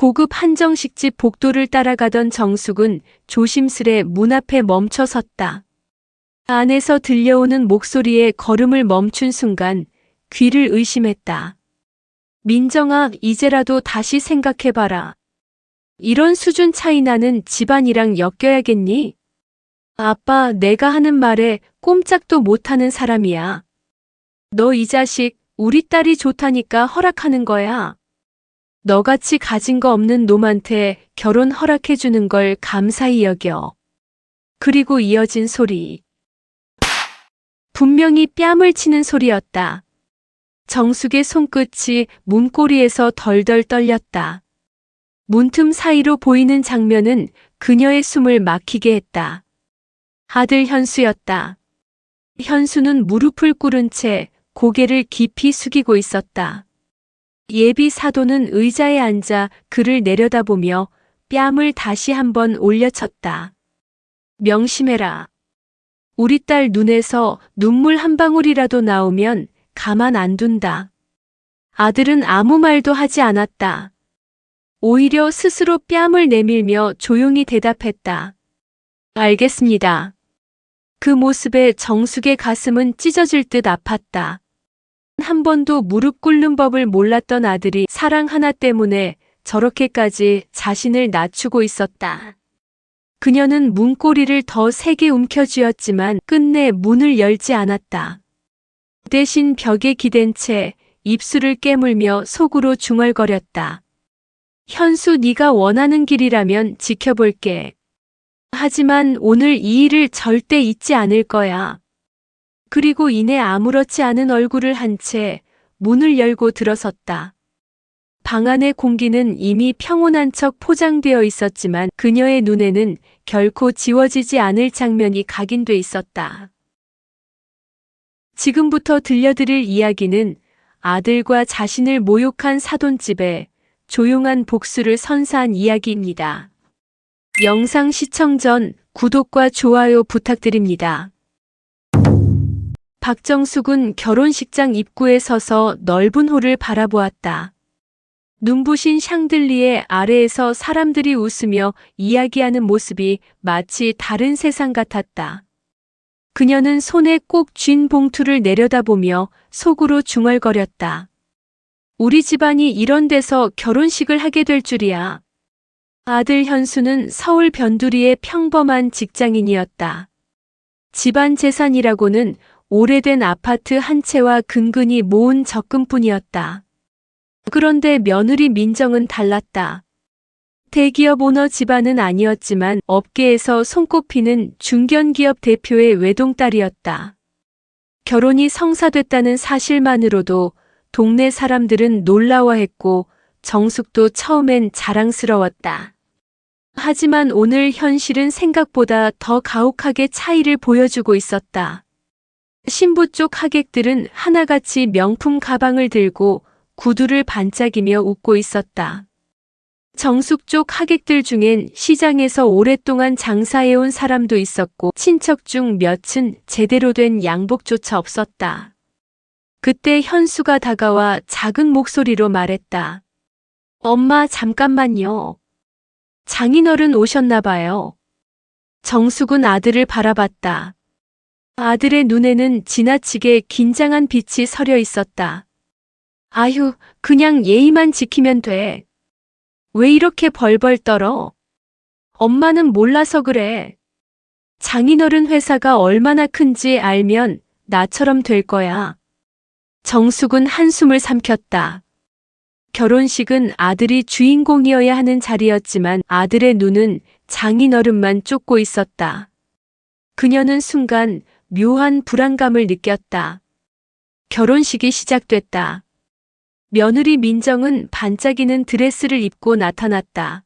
고급 한정식집 복도를 따라가던 정숙은 조심스레 문 앞에 멈춰 섰다. 안에서 들려오는 목소리에 걸음을 멈춘 순간 귀를 의심했다. 민정아, 이제라도 다시 생각해봐라. 이런 수준 차이 나는 집안이랑 엮여야겠니? 아빠, 내가 하는 말에 꼼짝도 못하는 사람이야. 너 이 자식, 우리 딸이 좋다니까 허락하는 거야. 너같이 가진 거 없는 놈한테 결혼 허락해주는 걸 감사히 여겨. 그리고 이어진 소리. 분명히 뺨을 치는 소리였다. 정숙의 손끝이 문고리에서 덜덜 떨렸다. 문틈 사이로 보이는 장면은 그녀의 숨을 막히게 했다. 아들 현수였다. 현수는 무릎을 꿇은 채 고개를 깊이 숙이고 있었다. 예비 사도는 의자에 앉아 그를 내려다보며 뺨을 다시 한번 올려쳤다. 명심해라. 우리 딸 눈에서 눈물 한 방울이라도 나오면 가만 안 둔다. 아들은 아무 말도 하지 않았다. 오히려 스스로 뺨을 내밀며 조용히 대답했다. 알겠습니다. 그 모습에 정숙의 가슴은 찢어질 듯 아팠다. 한 번도 무릎 꿇는 법을 몰랐던 아들이 사랑 하나 때문에 저렇게까지 자신을 낮추고 있었다. 그녀는 문고리를 더 세게 움켜쥐었지만 끝내 문을 열지 않았다. 대신 벽에 기댄 채 입술을 깨물며 속으로 중얼거렸다. 현수, 네가 원하는 길이라면 지켜볼게. 하지만 오늘 이 일을 절대 잊지 않을 거야. 그리고 이내 아무렇지 않은 얼굴을 한 채 문을 열고 들어섰다. 방 안의 공기는 이미 평온한 척 포장되어 있었지만 그녀의 눈에는 결코 지워지지 않을 장면이 각인돼 있었다. 지금부터 들려드릴 이야기는 아들과 자신을 모욕한 사돈집에 조용한 복수를 선사한 이야기입니다. 영상 시청 전 구독과 좋아요 부탁드립니다. 박정숙은 결혼식장 입구에 서서 넓은 홀을 바라보았다. 눈부신 샹들리에 아래에서 사람들이 웃으며 이야기하는 모습이 마치 다른 세상 같았다. 그녀는 손에 꼭 쥔 봉투를 내려다보며 속으로 중얼거렸다. 우리 집안이 이런 데서 결혼식을 하게 될 줄이야. 아들 현수는 서울 변두리의 평범한 직장인이었다. 집안 재산이라고는 오래된 아파트 한 채와 근근히 모은 적금뿐이었다. 그런데 며느리 민정은 달랐다. 대기업 오너 집안은 아니었지만 업계에서 손꼽히는 중견기업 대표의 외동딸이었다. 결혼이 성사됐다는 사실만으로도 동네 사람들은 놀라워했고 정숙도 처음엔 자랑스러웠다. 하지만 오늘 현실은 생각보다 더 가혹하게 차이를 보여주고 있었다. 신부 쪽 하객들은 하나같이 명품 가방을 들고 구두를 반짝이며 웃고 있었다. 정숙 쪽 하객들 중엔 시장에서 오랫동안 장사해온 사람도 있었고 친척 중 몇은 제대로 된 양복조차 없었다. 그때 현수가 다가와 작은 목소리로 말했다. 엄마, 잠깐만요. 장인어른 오셨나 봐요. 정숙은 아들을 바라봤다. 아들의 눈에는 지나치게 긴장한 빛이 서려 있었다. 아휴, 그냥 예의만 지키면 돼. 왜 이렇게 벌벌 떨어? 엄마는 몰라서 그래. 장인어른 회사가 얼마나 큰지 알면 나처럼 될 거야. 정숙은 한숨을 삼켰다. 결혼식은 아들이 주인공이어야 하는 자리였지만 아들의 눈은 장인어른만 쫓고 있었다. 그녀는 순간 묘한 불안감을 느꼈다. 결혼식이 시작됐다. 며느리 민정은 반짝이는 드레스를 입고 나타났다.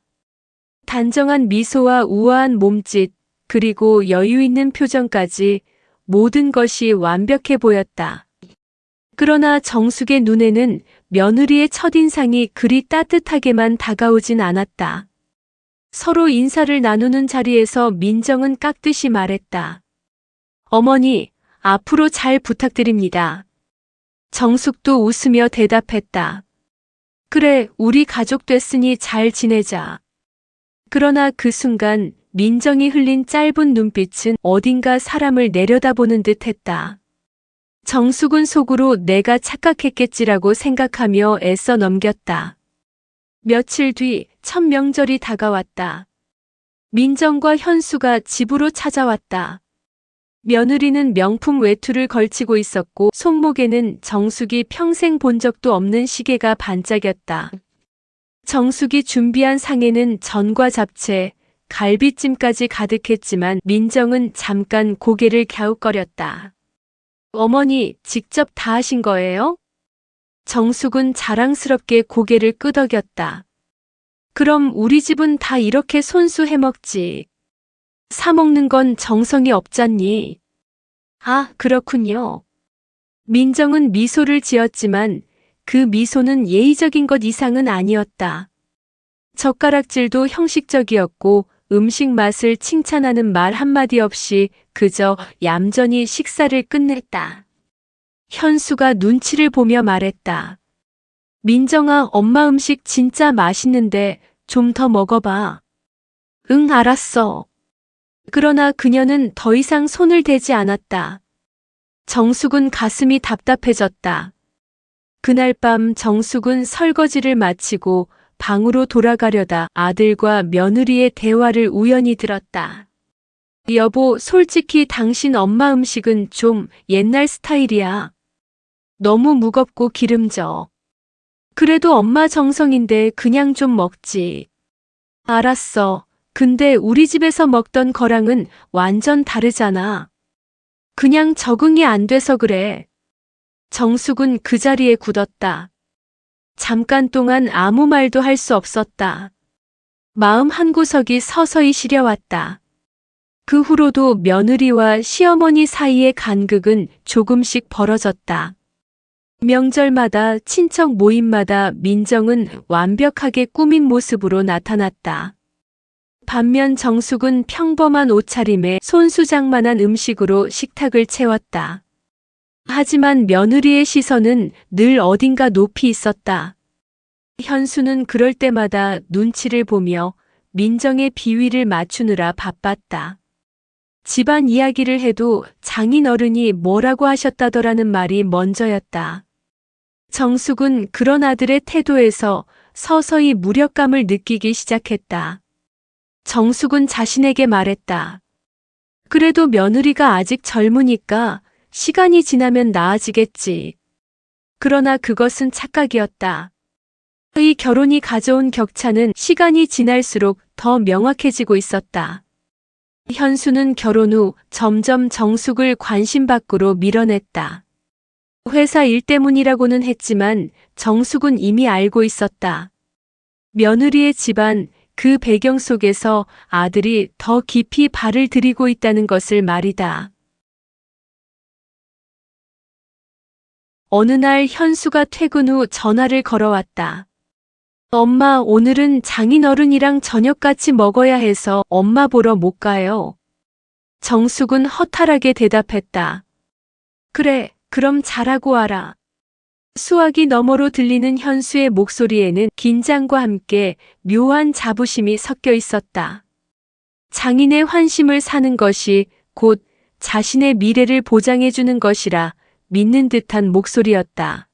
단정한 미소와 우아한 몸짓, 그리고 여유 있는 표정까지 모든 것이 완벽해 보였다. 그러나 정숙의 눈에는 며느리의 첫인상이 그리 따뜻하게만 다가오진 않았다. 서로 인사를 나누는 자리에서 민정은 깍듯이 말했다. 어머니, 앞으로 잘 부탁드립니다. 정숙도 웃으며 대답했다. 그래, 우리 가족 됐으니 잘 지내자. 그러나 그 순간 민정이 흘린 짧은 눈빛은 어딘가 사람을 내려다보는 듯 했다. 정숙은 속으로 내가 착각했겠지라고 생각하며 애써 넘겼다. 며칠 뒤 첫 명절이 다가왔다. 민정과 현수가 집으로 찾아왔다. 며느리는 명품 외투를 걸치고 있었고 손목에는 정숙이 평생 본 적도 없는 시계가 반짝였다. 정숙이 준비한 상에는 전과 잡채, 갈비찜까지 가득했지만 민정은 잠깐 고개를 갸웃거렸다. 어머니, 직접 다 하신 거예요? 정숙은 자랑스럽게 고개를 끄덕였다. 그럼 우리 집은 다 이렇게 손수 해먹지. 사먹는 건 정성이 없잖니. 아, 그렇군요. 민정은 미소를 지었지만 그 미소는 예의적인 것 이상은 아니었다. 젓가락질도 형식적이었고 음식 맛을 칭찬하는 말 한마디 없이 그저 얌전히 식사를 끝냈다. 현수가 눈치를 보며 말했다. 민정아, 엄마 음식 진짜 맛있는데 좀 더 먹어봐. 응, 알았어. 그러나 그녀는 더 이상 손을 대지 않았다. 정숙은 가슴이 답답해졌다. 그날 밤 정숙은 설거지를 마치고 방으로 돌아가려다 아들과 며느리의 대화를 우연히 들었다. 여보, 솔직히 당신 엄마 음식은 좀 옛날 스타일이야. 너무 무겁고 기름져. 그래도 엄마 정성인데 그냥 좀 먹지. 알았어. 근데 우리 집에서 먹던 거랑은 완전 다르잖아. 그냥 적응이 안 돼서 그래. 정숙은 그 자리에 굳었다. 잠깐 동안 아무 말도 할 수 없었다. 마음 한구석이 서서히 시려왔다. 그 후로도 며느리와 시어머니 사이의 간극은 조금씩 벌어졌다. 명절마다 친척 모임마다 민정은 완벽하게 꾸민 모습으로 나타났다. 반면 정숙은 평범한 옷차림에 손수작만한 음식으로 식탁을 채웠다. 하지만 며느리의 시선은 늘 어딘가 높이 있었다. 현수는 그럴 때마다 눈치를 보며 민정의 비위를 맞추느라 바빴다. 집안 이야기를 해도 장인어른이 뭐라고 하셨다더라는 말이 먼저였다. 정숙은 그런 아들의 태도에서 서서히 무력감을 느끼기 시작했다. 정숙은 자신에게 말했다. 그래도 며느리가 아직 젊으니까 시간이 지나면 나아지겠지. 그러나 그것은 착각이었다. 이 결혼이 가져온 격차는 시간이 지날수록 더 명확해지고 있었다. 현수는 결혼 후 점점 정숙을 관심 밖으로 밀어냈다. 회사 일 때문이라고는 했지만 정숙은 이미 알고 있었다. 며느리의 집안, 그 배경 속에서 아들이 더 깊이 발을 들이고 있다는 것을 말이다. 어느 날 현수가 퇴근 후 전화를 걸어왔다. 엄마, 오늘은 장인어른이랑 저녁 같이 먹어야 해서 엄마 보러 못 가요. 정숙은 허탈하게 대답했다. 그래, 그럼 잘하고 와라. 수화기 너머로 들리는 현수의 목소리에는 긴장과 함께 묘한 자부심이 섞여 있었다. 장인의 환심을 사는 것이 곧 자신의 미래를 보장해주는 것이라 믿는 듯한 목소리였다.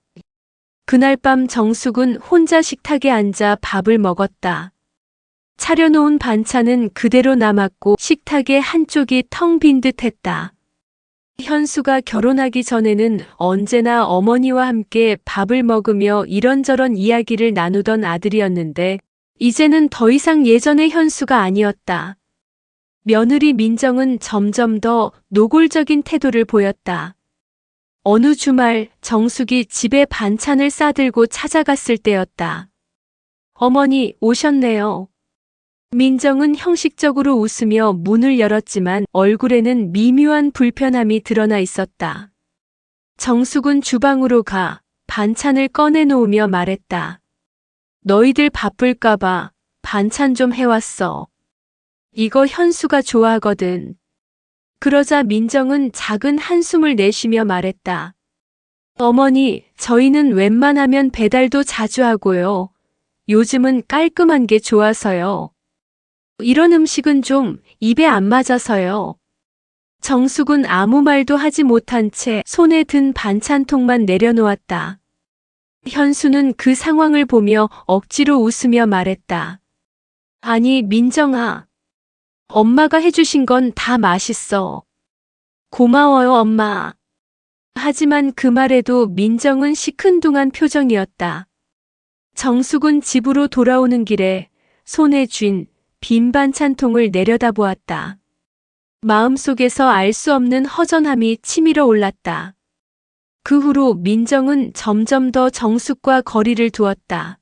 그날 밤 정숙은 혼자 식탁에 앉아 밥을 먹었다. 차려놓은 반찬은 그대로 남았고 식탁의 한쪽이 텅 빈 듯했다. 현수가 결혼하기 전에는 언제나 어머니와 함께 밥을 먹으며 이런저런 이야기를 나누던 아들이었는데 이제는 더 이상 예전의 현수가 아니었다. 며느리 민정은 점점 더 노골적인 태도를 보였다. 어느 주말 정숙이 집에 반찬을 싸들고 찾아갔을 때였다. 어머니, 오셨네요. 민정은 형식적으로 웃으며 문을 열었지만 얼굴에는 미묘한 불편함이 드러나 있었다. 정숙은 주방으로 가 반찬을 꺼내놓으며 말했다. 너희들 바쁠까봐 반찬 좀 해왔어. 이거 현수가 좋아하거든. 그러자 민정은 작은 한숨을 내쉬며 말했다. 어머니, 저희는 웬만하면 배달도 자주 하고요. 요즘은 깔끔한 게 좋아서요. 이런 음식은 좀 입에 안 맞아서요. 정숙은 아무 말도 하지 못한 채 손에 든 반찬통만 내려놓았다. 현수는 그 상황을 보며 억지로 웃으며 말했다. 아니, 민정아. 엄마가 해주신 건 다 맛있어. 고마워요, 엄마. 하지만 그 말에도 민정은 시큰둥한 표정이었다. 정숙은 집으로 돌아오는 길에 손에 쥔 빈 반찬통을 내려다보았다. 마음속에서 알 수 없는 허전함이 치밀어 올랐다. 그 후로 민정은 점점 더 정숙과 거리를 두었다.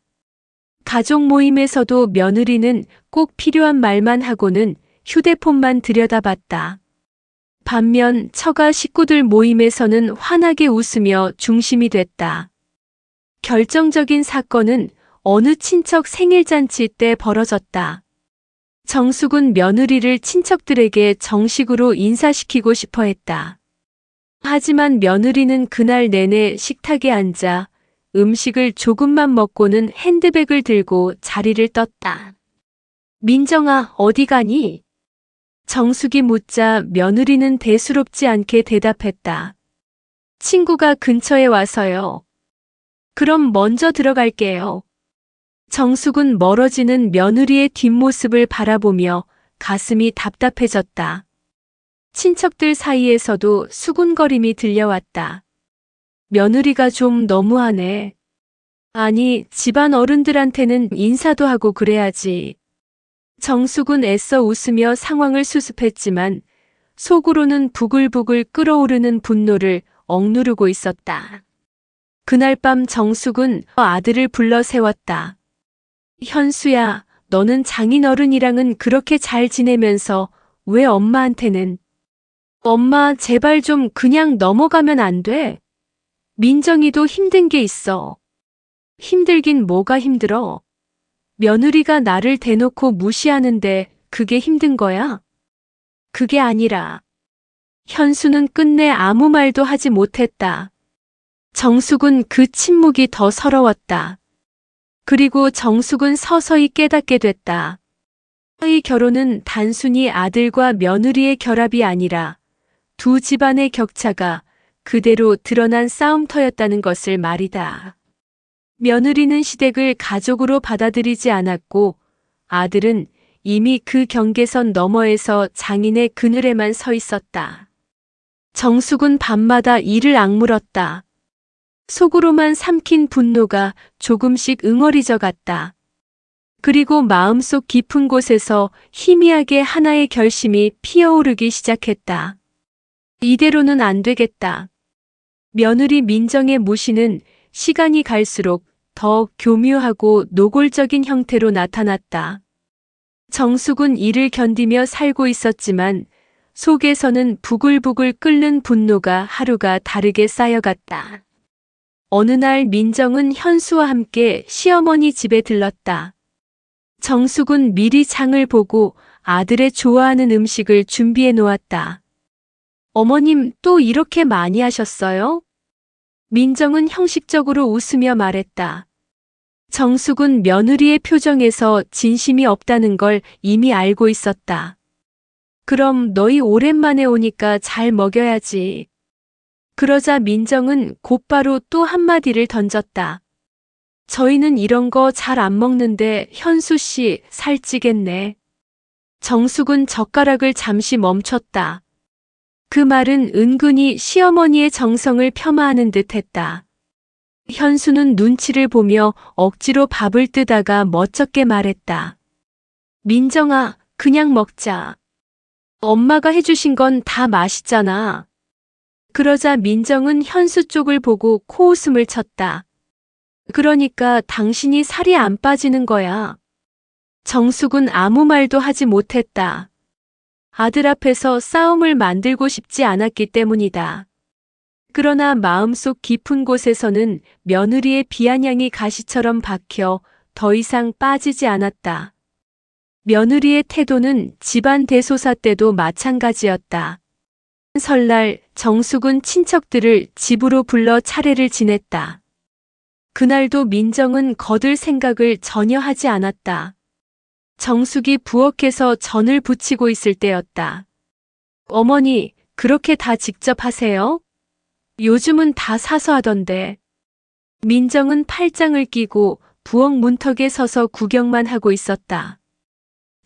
가족 모임에서도 며느리는 꼭 필요한 말만 하고는 휴대폰만 들여다봤다. 반면 처가 식구들 모임에서는 환하게 웃으며 중심이 됐다. 결정적인 사건은 어느 친척 생일잔치 때 벌어졌다. 정숙은 며느리를 친척들에게 정식으로 인사시키고 싶어 했다. 하지만 며느리는 그날 내내 식탁에 앉아 음식을 조금만 먹고는 핸드백을 들고 자리를 떴다. 민정아, 어디 가니? 정숙이 묻자 며느리는 대수롭지 않게 대답했다. 친구가 근처에 와서요. 그럼 먼저 들어갈게요. 정숙은 멀어지는 며느리의 뒷모습을 바라보며 가슴이 답답해졌다. 친척들 사이에서도 수군거림이 들려왔다. 며느리가 좀 너무하네. 아니, 집안 어른들한테는 인사도 하고 그래야지. 정숙은 애써 웃으며 상황을 수습했지만 속으로는 부글부글 끓어오르는 분노를 억누르고 있었다. 그날 밤 정숙은 아들을 불러 세웠다. 현수야, 너는 장인어른이랑은 그렇게 잘 지내면서 왜 엄마한테는? 엄마, 제발 좀 그냥 넘어가면 안 돼? 민정이도 힘든 게 있어. 힘들긴 뭐가 힘들어? 며느리가 나를 대놓고 무시하는데 그게 힘든 거야? 그게 아니라. 현수는 끝내 아무 말도 하지 못했다. 정숙은 그 침묵이 더 서러웠다. 그리고 정숙은 서서히 깨닫게 됐다. 이 결혼은 단순히 아들과 며느리의 결합이 아니라 두 집안의 격차가 그대로 드러난 싸움터였다는 것을 말이다. 며느리는 시댁을 가족으로 받아들이지 않았고 아들은 이미 그 경계선 너머에서 장인의 그늘에만 서 있었다. 정숙은 밤마다 이를 악물었다. 속으로만 삼킨 분노가 조금씩 응어리져 갔다. 그리고 마음속 깊은 곳에서 희미하게 하나의 결심이 피어오르기 시작했다. 이대로는 안 되겠다. 며느리 민정의 무시는 시간이 갈수록 더 교묘하고 노골적인 형태로 나타났다. 정숙은 이를 견디며 살고 있었지만 속에서는 부글부글 끓는 분노가 하루가 다르게 쌓여갔다. 어느 날 민정은 현수와 함께 시어머니 집에 들렀다. 정숙은 미리 장을 보고 아들의 좋아하는 음식을 준비해 놓았다. 어머님, 또 이렇게 많이 하셨어요? 민정은 형식적으로 웃으며 말했다. 정숙은 며느리의 표정에서 진심이 없다는 걸 이미 알고 있었다. 그럼 너희 오랜만에 오니까 잘 먹여야지. 그러자 민정은 곧바로 또 한마디를 던졌다. 저희는 이런 거 잘 안 먹는데 현수 씨 살찌겠네. 정숙은 젓가락을 잠시 멈췄다. 그 말은 은근히 시어머니의 정성을 폄하하는 듯 했다. 현수는 눈치를 보며 억지로 밥을 뜨다가 멋쩍게 말했다. 민정아, 그냥 먹자. 엄마가 해주신 건 다 맛있잖아. 그러자 민정은 현수 쪽을 보고 코웃음을 쳤다. 그러니까 당신이 살이 안 빠지는 거야. 정숙은 아무 말도 하지 못했다. 아들 앞에서 싸움을 만들고 싶지 않았기 때문이다. 그러나 마음속 깊은 곳에서는 며느리의 비아냥이 가시처럼 박혀 더 이상 빠지지 않았다. 며느리의 태도는 집안 대소사 때도 마찬가지였다. 설날 정숙은 친척들을 집으로 불러 차례를 지냈다. 그날도 민정은 거들 생각을 전혀 하지 않았다. 정숙이 부엌에서 전을 부치고 있을 때였다. 어머니, 그렇게 다 직접 하세요? 요즘은 다 사서 하던데. 민정은 팔짱을 끼고 부엌 문턱에 서서 구경만 하고 있었다.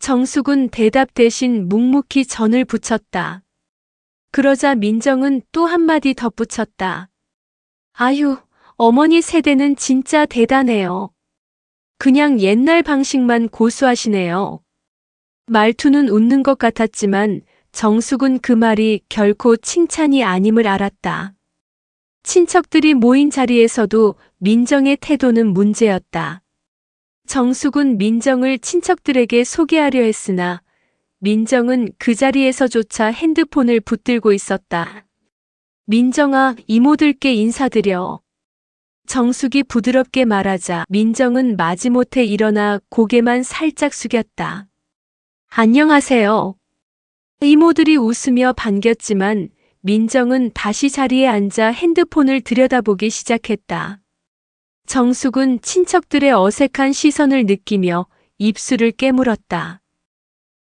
정숙은 대답 대신 묵묵히 전을 부쳤다. 그러자 민정은 또 한마디 덧붙였다. 아유, 어머니 세대는 진짜 대단해요. 그냥 옛날 방식만 고수하시네요. 말투는 웃는 것 같았지만 정숙은 그 말이 결코 칭찬이 아님을 알았다. 친척들이 모인 자리에서도 민정의 태도는 문제였다. 정숙은 민정을 친척들에게 소개하려 했으나 민정은 그 자리에서조차 핸드폰을 붙들고 있었다. 민정아, 이모들께 인사드려. 정숙이 부드럽게 말하자 민정은 마지못해 일어나 고개만 살짝 숙였다. 안녕하세요. 이모들이 웃으며 반겼지만 민정은 다시 자리에 앉아 핸드폰을 들여다보기 시작했다. 정숙은 친척들의 어색한 시선을 느끼며 입술을 깨물었다.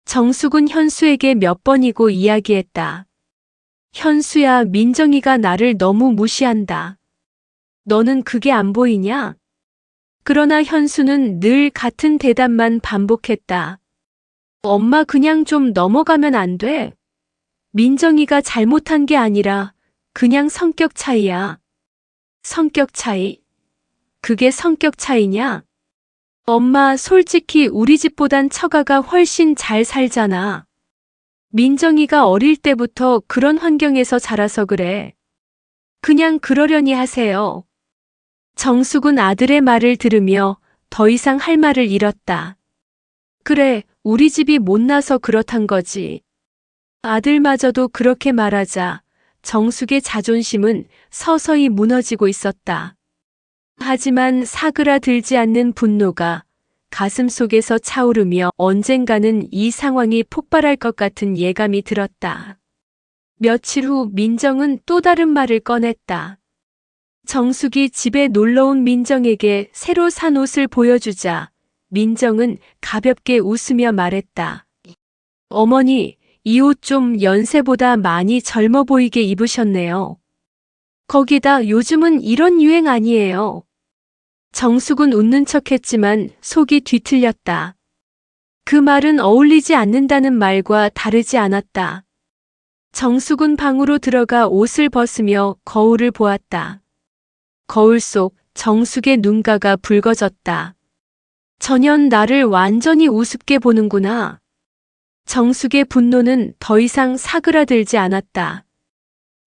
정숙은 현수에게 몇 번이고 이야기했다. 현수야, 민정이가 나를 너무 무시한다. 너는 그게 안 보이냐? 그러나 현수는 늘 같은 대답만 반복했다. 엄마, 그냥 좀 넘어가면 안 돼? 민정이가 잘못한 게 아니라 그냥 성격 차이야. 성격 차이? 그게 성격 차이냐? 엄마, 솔직히 우리 집보단 처가가 훨씬 잘 살잖아. 민정이가 어릴 때부터 그런 환경에서 자라서 그래. 그냥 그러려니 하세요. 정숙은 아들의 말을 들으며 더 이상 할 말을 잃었다. 그래, 우리 집이 못나서 그렇단 거지. 아들마저도 그렇게 말하자 정숙의 자존심은 서서히 무너지고 있었다. 하지만 사그라들지 않는 분노가 가슴 속에서 차오르며 언젠가는 이 상황이 폭발할 것 같은 예감이 들었다. 며칠 후 민정은 또 다른 말을 꺼냈다. 정숙이 집에 놀러온 민정에게 새로 산 옷을 보여주자 민정은 가볍게 웃으며 말했다. 어머니, 이 옷 좀 연세보다 많이 젊어 보이게 입으셨네요. 거기다 요즘은 이런 유행 아니에요. 정숙은 웃는 척했지만 속이 뒤틀렸다. 그 말은 어울리지 않는다는 말과 다르지 않았다. 정숙은 방으로 들어가 옷을 벗으며 거울을 보았다. 거울 속 정숙의 눈가가 붉어졌다. 전현 나를 완전히 우습게 보는구나. 정숙의 분노는 더 이상 사그라들지 않았다.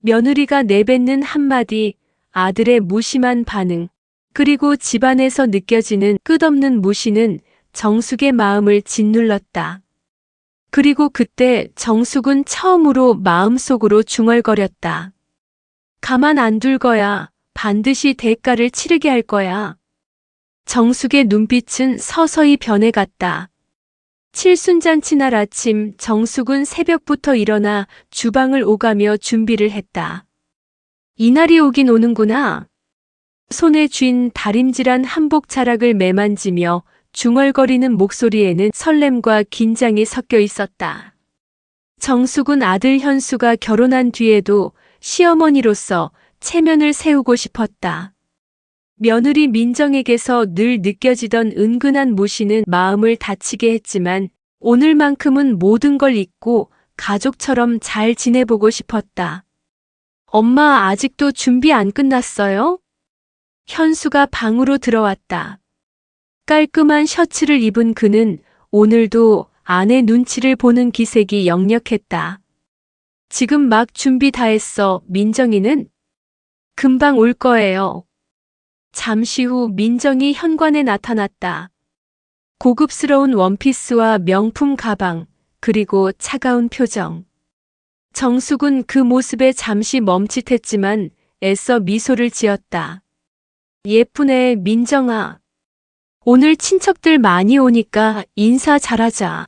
며느리가 내뱉는 한마디, 아들의 무심한 반응, 그리고 집안에서 느껴지는 끝없는 무시는 정숙의 마음을 짓눌렀다. 그리고 그때 정숙은 처음으로 마음속으로 중얼거렸다. 가만 안 둘 거야. 반드시 대가를 치르게 할 거야. 정숙의 눈빛은 서서히 변해갔다. 칠순잔치 날 아침 정숙은 새벽부터 일어나 주방을 오가며 준비를 했다. 이날이 오긴 오는구나. 손에 쥔 다림질한 한복 자락을 매만지며 중얼거리는 목소리에는 설렘과 긴장이 섞여 있었다. 정숙은 아들 현수가 결혼한 뒤에도 시어머니로서 체면을 세우고 싶었다. 며느리 민정에게서 늘 느껴지던 은근한 무시는 마음을 다치게 했지만 오늘만큼은 모든 걸 잊고 가족처럼 잘 지내보고 싶었다. 엄마, 아직도 준비 안 끝났어요? 현수가 방으로 들어왔다. 깔끔한 셔츠를 입은 그는 오늘도 아내 눈치를 보는 기색이 역력했다. 지금 막 준비 다 했어. 민정이는? 금방 올 거예요. 잠시 후 민정이 현관에 나타났다. 고급스러운 원피스와 명품 가방, 그리고 차가운 표정. 정숙은 그 모습에 잠시 멈칫했지만 애써 미소를 지었다. 예쁘네, 민정아. 오늘 친척들 많이 오니까 인사 잘하자.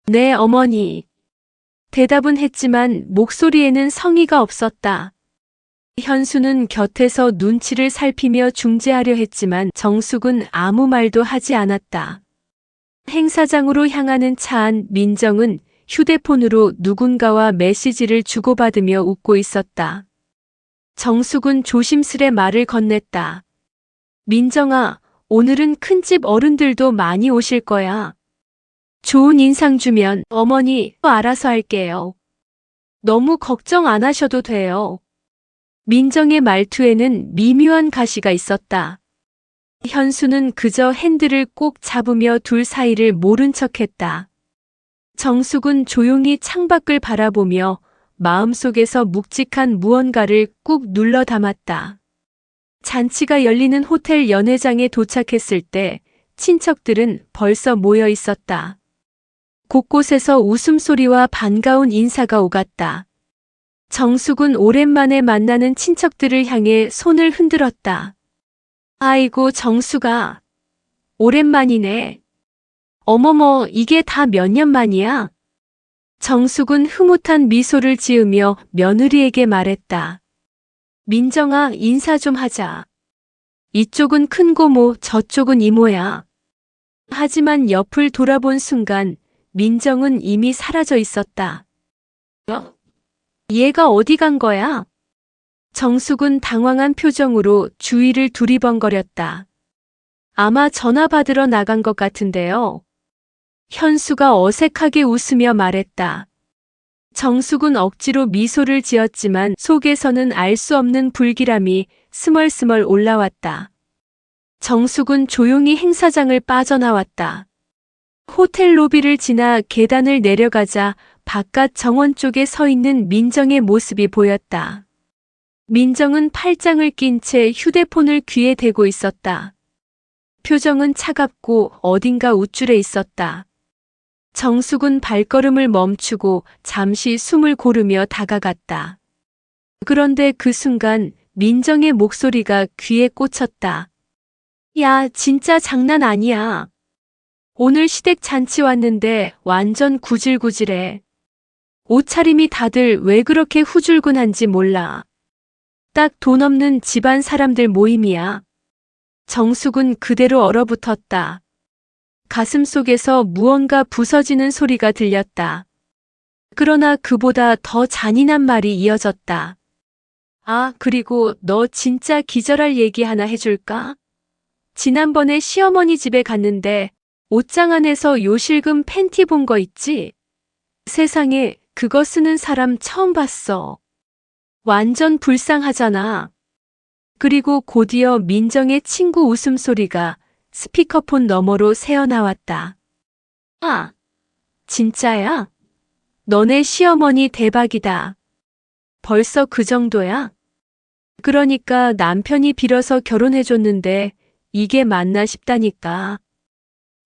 네, 어머니. 대답은 했지만 목소리에는 성의가 없었다. 현수는 곁에서 눈치를 살피며 중재하려 했지만 정숙은 아무 말도 하지 않았다. 행사장으로 향하는 차 안 민정은 휴대폰으로 누군가와 메시지를 주고받으며 웃고 있었다. 정숙은 조심스레 말을 건넸다. 민정아, 오늘은 큰집 어른들도 많이 오실 거야. 좋은 인상 주면 어머니 알아서 할게요. 너무 걱정 안 하셔도 돼요. 민정의 말투에는 미묘한 가시가 있었다. 현수는 그저 핸들을 꼭 잡으며 둘 사이를 모른 척했다. 정숙은 조용히 창밖을 바라보며 마음속에서 묵직한 무언가를 꾹 눌러 담았다. 잔치가 열리는 호텔 연회장에 도착했을 때 친척들은 벌써 모여 있었다. 곳곳에서 웃음소리와 반가운 인사가 오갔다. 정숙은 오랜만에 만나는 친척들을 향해 손을 흔들었다. 아이고 정숙아, 오랜만이네. 어머머, 이게 다 몇 년 만이야? 정숙은 흐뭇한 미소를 지으며 며느리에게 말했다. 민정아, 인사 좀 하자. 이쪽은 큰고모, 저쪽은 이모야. 하지만 옆을 돌아본 순간 민정은 이미 사라져 있었다. 얘가 어디 간 거야? 정숙은 당황한 표정으로 주위를 두리번거렸다. 아마 전화 받으러 나간 것 같은데요. 현수가 어색하게 웃으며 말했다. 정숙은 억지로 미소를 지었지만 속에서는 알 수 없는 불길함이 스멀스멀 올라왔다. 정숙은 조용히 행사장을 빠져나왔다. 호텔 로비를 지나 계단을 내려가자 바깥 정원 쪽에 서 있는 민정의 모습이 보였다. 민정은 팔짱을 낀 채 휴대폰을 귀에 대고 있었다. 표정은 차갑고 어딘가 우쭐해 있었다. 정숙은 발걸음을 멈추고 잠시 숨을 고르며 다가갔다. 그런데 그 순간 민정의 목소리가 귀에 꽂혔다. 야, 진짜 장난 아니야. 오늘 시댁 잔치 왔는데 완전 구질구질해. 옷차림이 다들 왜 그렇게 후줄근한지 몰라. 딱 돈 없는 집안 사람들 모임이야. 정숙은 그대로 얼어붙었다. 가슴 속에서 무언가 부서지는 소리가 들렸다. 그러나 그보다 더 잔인한 말이 이어졌다. 아, 그리고 너 진짜 기절할 얘기 하나 해줄까? 지난번에 시어머니 집에 갔는데 옷장 안에서 요실금 팬티 본 거 있지? 세상에, 그거 쓰는 사람 처음 봤어. 완전 불쌍하잖아. 그리고 곧이어 민정의 친구 웃음소리가 스피커폰 너머로 새어나왔다. 아, 진짜야? 너네 시어머니 대박이다. 벌써 그 정도야? 그러니까 남편이 빌어서 결혼해줬는데 이게 맞나 싶다니까.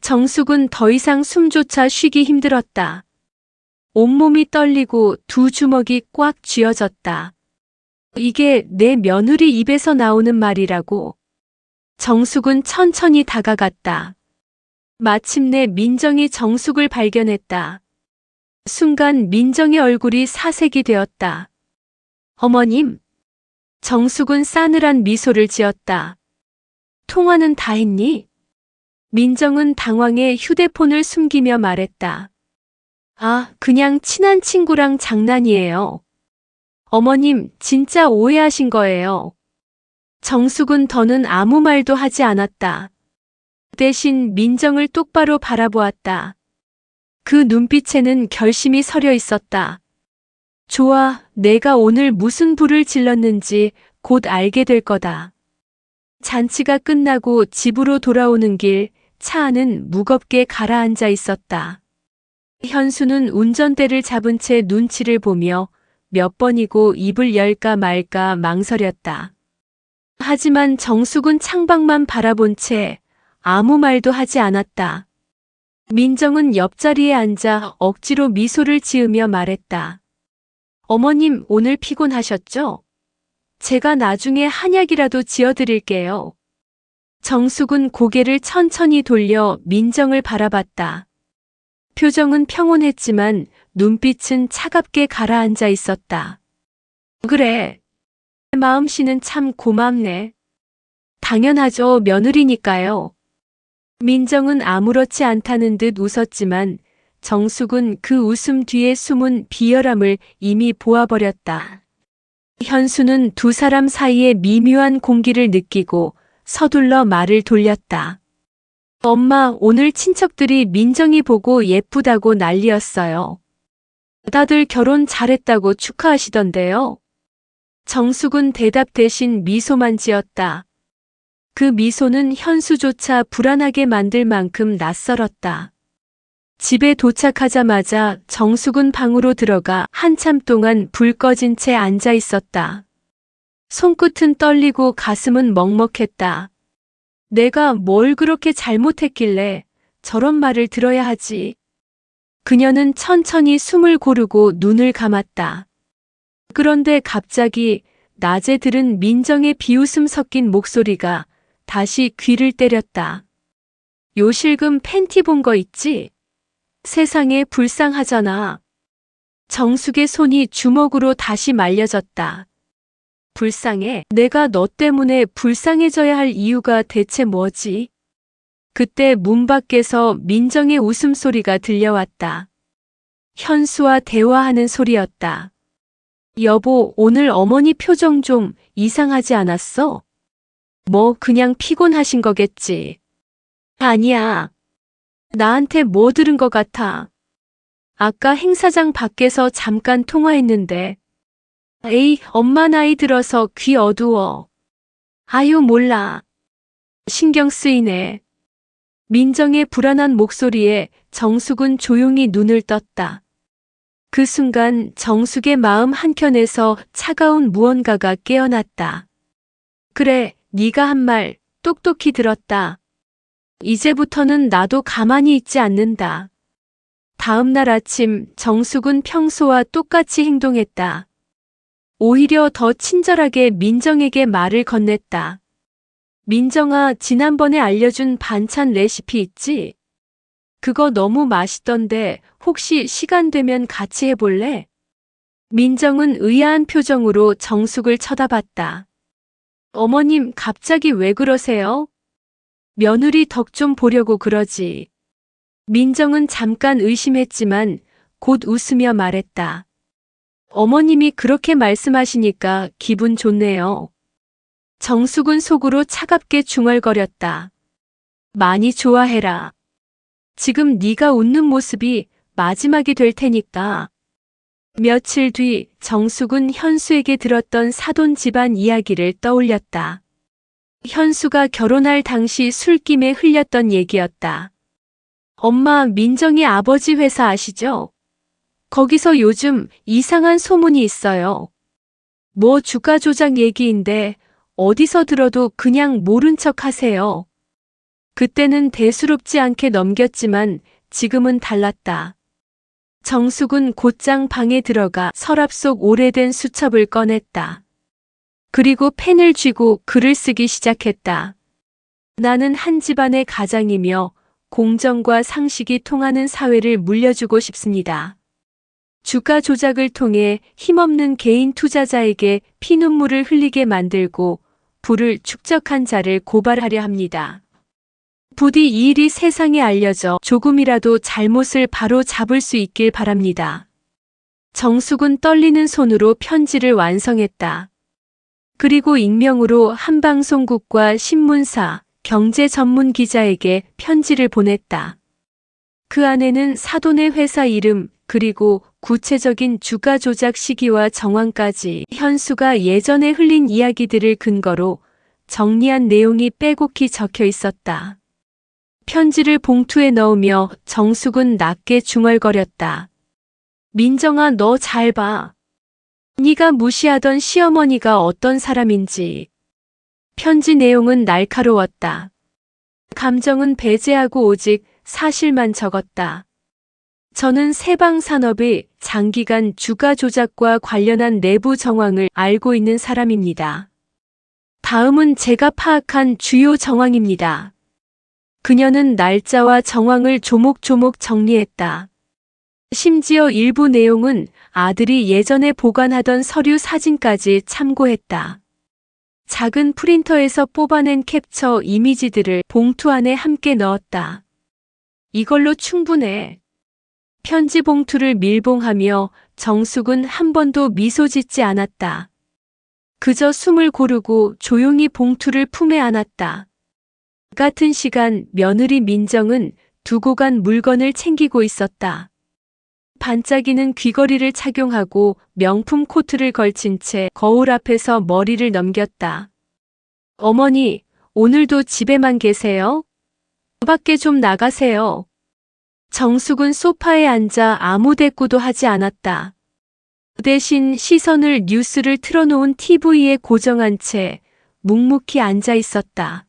정숙은 더 이상 숨조차 쉬기 힘들었다. 온몸이 떨리고 두 주먹이 꽉 쥐어졌다. 이게 내 며느리 입에서 나오는 말이라고. 정숙은 천천히 다가갔다. 마침내 민정이 정숙을 발견했다. 순간 민정의 얼굴이 사색이 되었다. 어머님. 정숙은 싸늘한 미소를 지었다. 통화는 다 했니? 민정은 당황해 휴대폰을 숨기며 말했다. 아, 그냥 친한 친구랑 장난이에요. 어머님, 진짜 오해하신 거예요. 정숙은 더는 아무 말도 하지 않았다. 대신 민정을 똑바로 바라보았다. 그 눈빛에는 결심이 서려 있었다. 좋아, 내가 오늘 무슨 불을 질렀는지 곧 알게 될 거다. 잔치가 끝나고 집으로 돌아오는 길, 차 안은 무겁게 가라앉아 있었다. 현수는 운전대를 잡은 채 눈치를 보며 몇 번이고 입을 열까 말까 망설였다. 하지만 정숙은 창밖만 바라본 채 아무 말도 하지 않았다. 민정은 옆자리에 앉아 억지로 미소를 지으며 말했다. 어머님, 오늘 피곤하셨죠? 제가 나중에 한약이라도 지어드릴게요. 정숙은 고개를 천천히 돌려 민정을 바라봤다. 표정은 평온했지만 눈빛은 차갑게 가라앉아 있었다. 그래. 마음씨는 참 고맙네. 당연하죠. 며느리니까요. 민정은 아무렇지 않다는 듯 웃었지만 정숙은 그 웃음 뒤에 숨은 비열함을 이미 보아버렸다. 현수는 두 사람 사이의 미묘한 공기를 느끼고 서둘러 말을 돌렸다. 엄마, 오늘 친척들이 민정이 보고 예쁘다고 난리였어요. 다들 결혼 잘했다고 축하하시던데요. 정숙은 대답 대신 미소만 지었다. 그 미소는 현수조차 불안하게 만들 만큼 낯설었다. 집에 도착하자마자 정숙은 방으로 들어가 한참 동안 불 꺼진 채 앉아 있었다. 손끝은 떨리고 가슴은 먹먹했다. 내가 뭘 그렇게 잘못했길래 저런 말을 들어야 하지. 그녀는 천천히 숨을 고르고 눈을 감았다. 그런데 갑자기 낮에 들은 민정의 비웃음 섞인 목소리가 다시 귀를 때렸다. 요실금 팬티 본 거 있지? 세상에 불쌍하잖아. 정숙의 손이 주먹으로 다시 말려졌다. 불쌍해? 내가 너 때문에 불쌍해져야 할 이유가 대체 뭐지? 그때 문 밖에서 민정의 웃음소리가 들려왔다. 현수와 대화하는 소리였다. 여보, 오늘 어머니 표정 좀 이상하지 않았어? 뭐 그냥 피곤하신 거겠지. 아니야. 나한테 뭐 들은 것 같아. 아까 행사장 밖에서 잠깐 통화했는데. 에이, 엄마 나이 들어서 귀 어두워. 아유, 몰라. 신경 쓰이네. 민정의 불안한 목소리에 정숙은 조용히 눈을 떴다. 그 순간 정숙의 마음 한켠에서 차가운 무언가가 깨어났다. 그래, 네가 한 말 똑똑히 들었다. 이제부터는 나도 가만히 있지 않는다. 다음 날 아침 정숙은 평소와 똑같이 행동했다. 오히려 더 친절하게 민정에게 말을 건넸다. 민정아, 지난번에 알려준 반찬 레시피 있지? 그거 너무 맛있던데 혹시 시간 되면 같이 해볼래? 민정은 의아한 표정으로 정숙을 쳐다봤다. 어머님, 갑자기 왜 그러세요? 며느리 덕 좀 보려고 그러지. 민정은 잠깐 의심했지만 곧 웃으며 말했다. 어머님이 그렇게 말씀하시니까 기분 좋네요. 정숙은 속으로 차갑게 중얼거렸다. 많이 좋아해라. 지금 네가 웃는 모습이 마지막이 될 테니까. 며칠 뒤 정숙은 현수에게 들었던 사돈 집안 이야기를 떠올렸다. 현수가 결혼할 당시 술김에 흘렸던 얘기였다. 엄마, 민정이 아버지 회사 아시죠? 거기서 요즘 이상한 소문이 있어요. 뭐 주가 조작 얘기인데 어디서 들어도 그냥 모른 척 하세요. 그때는 대수롭지 않게 넘겼지만 지금은 달랐다. 정숙은 곧장 방에 들어가 서랍 속 오래된 수첩을 꺼냈다. 그리고 펜을 쥐고 글을 쓰기 시작했다. 나는 한 집안의 가장이며 공정과 상식이 통하는 사회를 물려주고 싶습니다. 주가 조작을 통해 힘없는 개인 투자자에게 피눈물을 흘리게 만들고 부를 축적한 자를 고발하려 합니다. 부디 이 일이 세상에 알려져 조금이라도 잘못을 바로 잡을 수 있길 바랍니다. 정숙은 떨리는 손으로 편지를 완성했다. 그리고 익명으로 한방송국과 신문사, 경제 전문 기자에게 편지를 보냈다. 그 안에는 사돈의 회사 이름, 그리고 구체적인 주가 조작 시기와 정황까지 현수가 예전에 흘린 이야기들을 근거로 정리한 내용이 빼곡히 적혀 있었다. 편지를 봉투에 넣으며 정숙은 낮게 중얼거렸다. 민정아, 너 잘 봐. 네가 무시하던 시어머니가 어떤 사람인지. 편지 내용은 날카로웠다. 감정은 배제하고 오직 사실만 적었다. 저는 세방산업의 장기간 주가 조작과 관련한 내부 정황을 알고 있는 사람입니다. 다음은 제가 파악한 주요 정황입니다. 그녀는 날짜와 정황을 조목조목 정리했다. 심지어 일부 내용은 아들이 예전에 보관하던 서류 사진까지 참고했다. 작은 프린터에서 뽑아낸 캡처 이미지들을 봉투 안에 함께 넣었다. 이걸로 충분해. 편지 봉투를 밀봉하며 정숙은 한 번도 미소 짓지 않았다. 그저 숨을 고르고 조용히 봉투를 품에 안았다. 같은 시간 며느리 민정은 두고 간 물건을 챙기고 있었다. 반짝이는 귀걸이를 착용하고 명품 코트를 걸친 채 거울 앞에서 머리를 넘겼다. 어머니, 오늘도 집에만 계세요? 밖에 좀 나가세요. 정숙은 소파에 앉아 아무 대꾸도 하지 않았다. 대신 시선을 뉴스를 틀어놓은 TV에 고정한 채 묵묵히 앉아 있었다.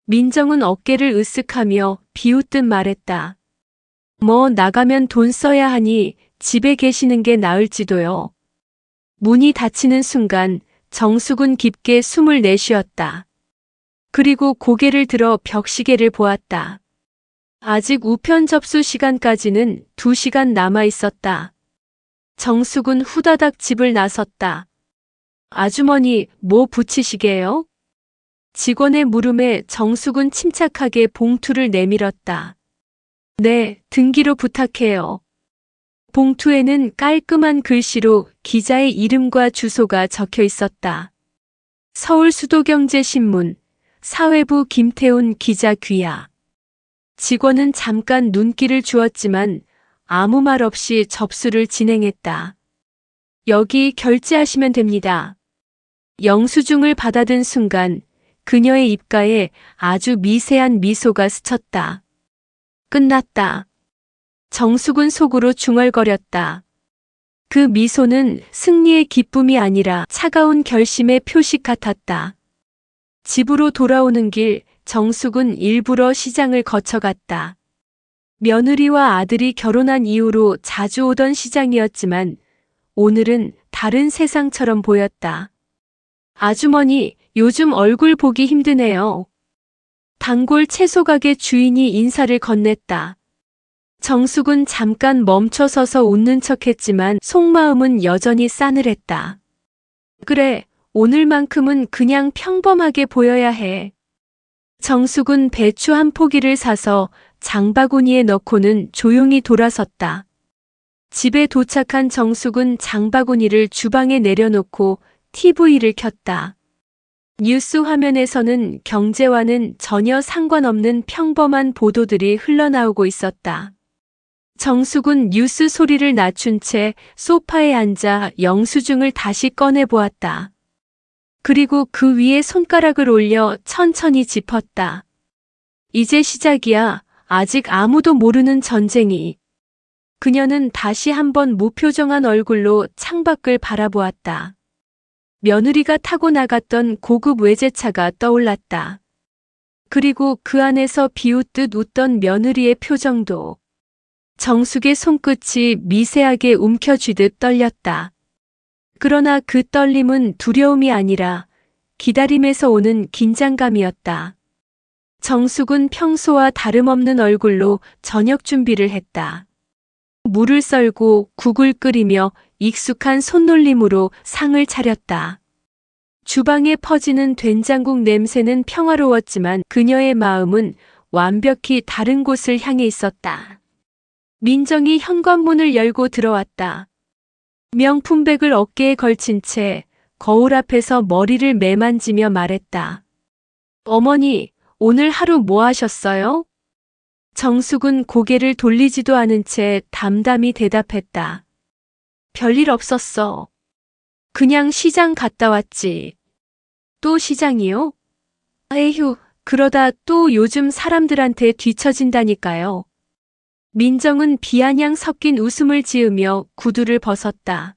민정은 어깨를 으쓱하며 비웃듯 말했다. 뭐 나가면 돈 써야 하니 집에 계시는 게 나을지도요. 문이 닫히는 순간 정숙은 깊게 숨을 내쉬었다. 그리고 고개를 들어 벽시계를 보았다. 아직 우편 접수 시간까지는 2시간 남아 있었다. 정숙은 후다닥 집을 나섰다. 아주머니, 뭐 붙이시게요? 직원의 물음에 정숙은 침착하게 봉투를 내밀었다. 네, 등기로 부탁해요. 봉투에는 깔끔한 글씨로 기자의 이름과 주소가 적혀 있었다. 서울수도경제신문, 사회부 김태훈 기자 귀하. 직원은 잠깐 눈길을 주었지만 아무 말 없이 접수를 진행했다. 여기 결제하시면 됩니다. 영수증을 받아든 순간 그녀의 입가에 아주 미세한 미소가 스쳤다. 끝났다. 정숙은 속으로 중얼거렸다. 그 미소는 승리의 기쁨이 아니라 차가운 결심의 표식 같았다. 집으로 돌아오는 길 정숙은 일부러 시장을 거쳐갔다. 며느리와 아들이 결혼한 이후로 자주 오던 시장이었지만 오늘은 다른 세상처럼 보였다. 아주머니, 요즘 얼굴 보기 힘드네요. 단골 채소가게 주인이 인사를 건넸다. 정숙은 잠깐 멈춰서서 웃는 척했지만 속마음은 여전히 싸늘했다. 그래, 오늘만큼은 그냥 평범하게 보여야 해. 정숙은 배추 한 포기를 사서 장바구니에 넣고는 조용히 돌아섰다. 집에 도착한 정숙은 장바구니를 주방에 내려놓고 TV를 켰다. 뉴스 화면에서는 경제와는 전혀 상관없는 평범한 보도들이 흘러나오고 있었다. 정숙은 뉴스 소리를 낮춘 채 소파에 앉아 영수증을 다시 꺼내보았다. 그리고 그 위에 손가락을 올려 천천히 짚었다. 이제 시작이야. 아직 아무도 모르는 전쟁이. 그녀는 다시 한번 무표정한 얼굴로 창밖을 바라보았다. 며느리가 타고 나갔던 고급 외제차가 떠올랐다. 그리고 그 안에서 비웃듯 웃던 며느리의 표정도. 정숙의 손끝이 미세하게 움켜쥐듯 떨렸다. 그러나 그 떨림은 두려움이 아니라 기다림에서 오는 긴장감이었다. 정숙은 평소와 다름없는 얼굴로 저녁 준비를 했다. 물을 썰고 국을 끓이며 익숙한 손놀림으로 상을 차렸다. 주방에 퍼지는 된장국 냄새는 평화로웠지만 그녀의 마음은 완벽히 다른 곳을 향해 있었다. 민정이 현관문을 열고 들어왔다. 명품백을 어깨에 걸친 채 거울 앞에서 머리를 매만지며 말했다. 어머니, 오늘 하루 뭐 하셨어요? 정숙은 고개를 돌리지도 않은 채 담담히 대답했다. 별일 없었어. 그냥 시장 갔다 왔지. 또 시장이요? 에휴, 그러다 또 요즘 사람들한테 뒤처진다니까요. 민정은 비아냥 섞인 웃음을 지으며 구두를 벗었다.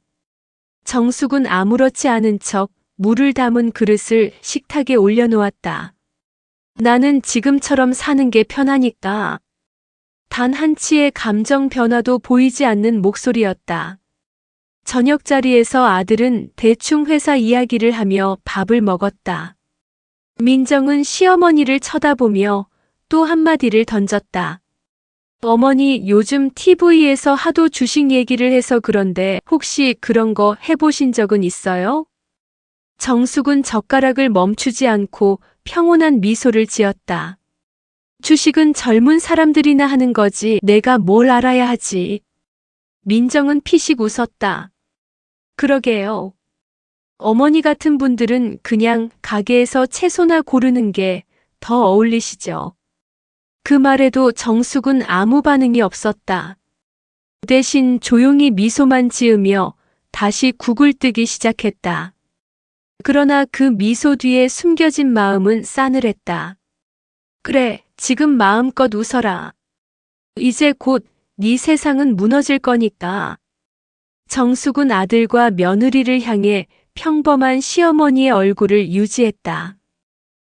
정숙은 아무렇지 않은 척 물을 담은 그릇을 식탁에 올려놓았다. 나는 지금처럼 사는 게 편하니까. 단 한치의 감정 변화도 보이지 않는 목소리였다. 저녁 자리에서 아들은 대충 회사 이야기를 하며 밥을 먹었다. 민정은 시어머니를 쳐다보며 또 한마디를 던졌다. 어머니, 요즘 TV에서 하도 주식 얘기를 해서 그런데 혹시 그런 거 해보신 적은 있어요? 정숙은 젓가락을 멈추지 않고 평온한 미소를 지었다. 주식은 젊은 사람들이나 하는 거지 내가 뭘 알아야 하지. 민정은 피식 웃었다. 그러게요. 어머니 같은 분들은 그냥 가게에서 채소나 고르는 게 더 어울리시죠. 그 말에도 정숙은 아무 반응이 없었다. 대신 조용히 미소만 지으며 다시 국을 뜨기 시작했다. 그러나 그 미소 뒤에 숨겨진 마음은 싸늘했다. 그래, 지금 마음껏 웃어라. 이제 곧 네 세상은 무너질 거니까. 정숙은 아들과 며느리를 향해 평범한 시어머니의 얼굴을 유지했다.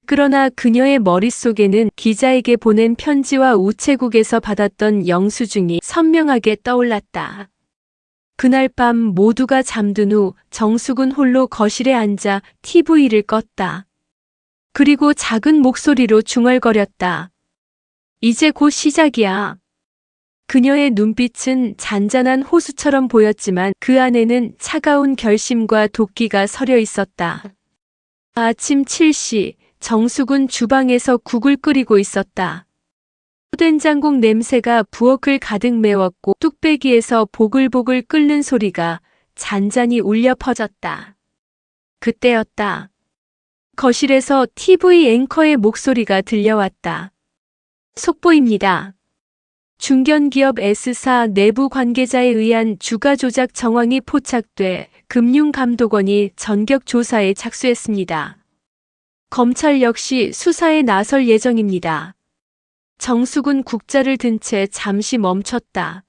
그러나 그녀의 머릿속에는 기자에게 보낸 편지와 우체국에서 받았던 영수증이 선명하게 떠올랐다. 그날 밤 모두가 잠든 후 정숙은 홀로 거실에 앉아 TV를 껐다. 그리고 작은 목소리로 중얼거렸다. 이제 곧 시작이야. 그녀의 눈빛은 잔잔한 호수처럼 보였지만 그 안에는 차가운 결심과 도끼가 서려 있었다. 아침 7시 정숙은 주방에서 국을 끓이고 있었다. 된장국 냄새가 부엌을 가득 메웠고 뚝배기에서 보글보글 끓는 소리가 잔잔히 울려 퍼졌다. 그때였다. 거실에서 TV 앵커의 목소리가 들려왔다. 속보입니다. 중견기업 S사 내부 관계자에 의한 주가 조작 정황이 포착돼 금융감독원이 전격 조사에 착수했습니다. 검찰 역시 수사에 나설 예정입니다. 정숙은 국자를 든 채 잠시 멈췄다.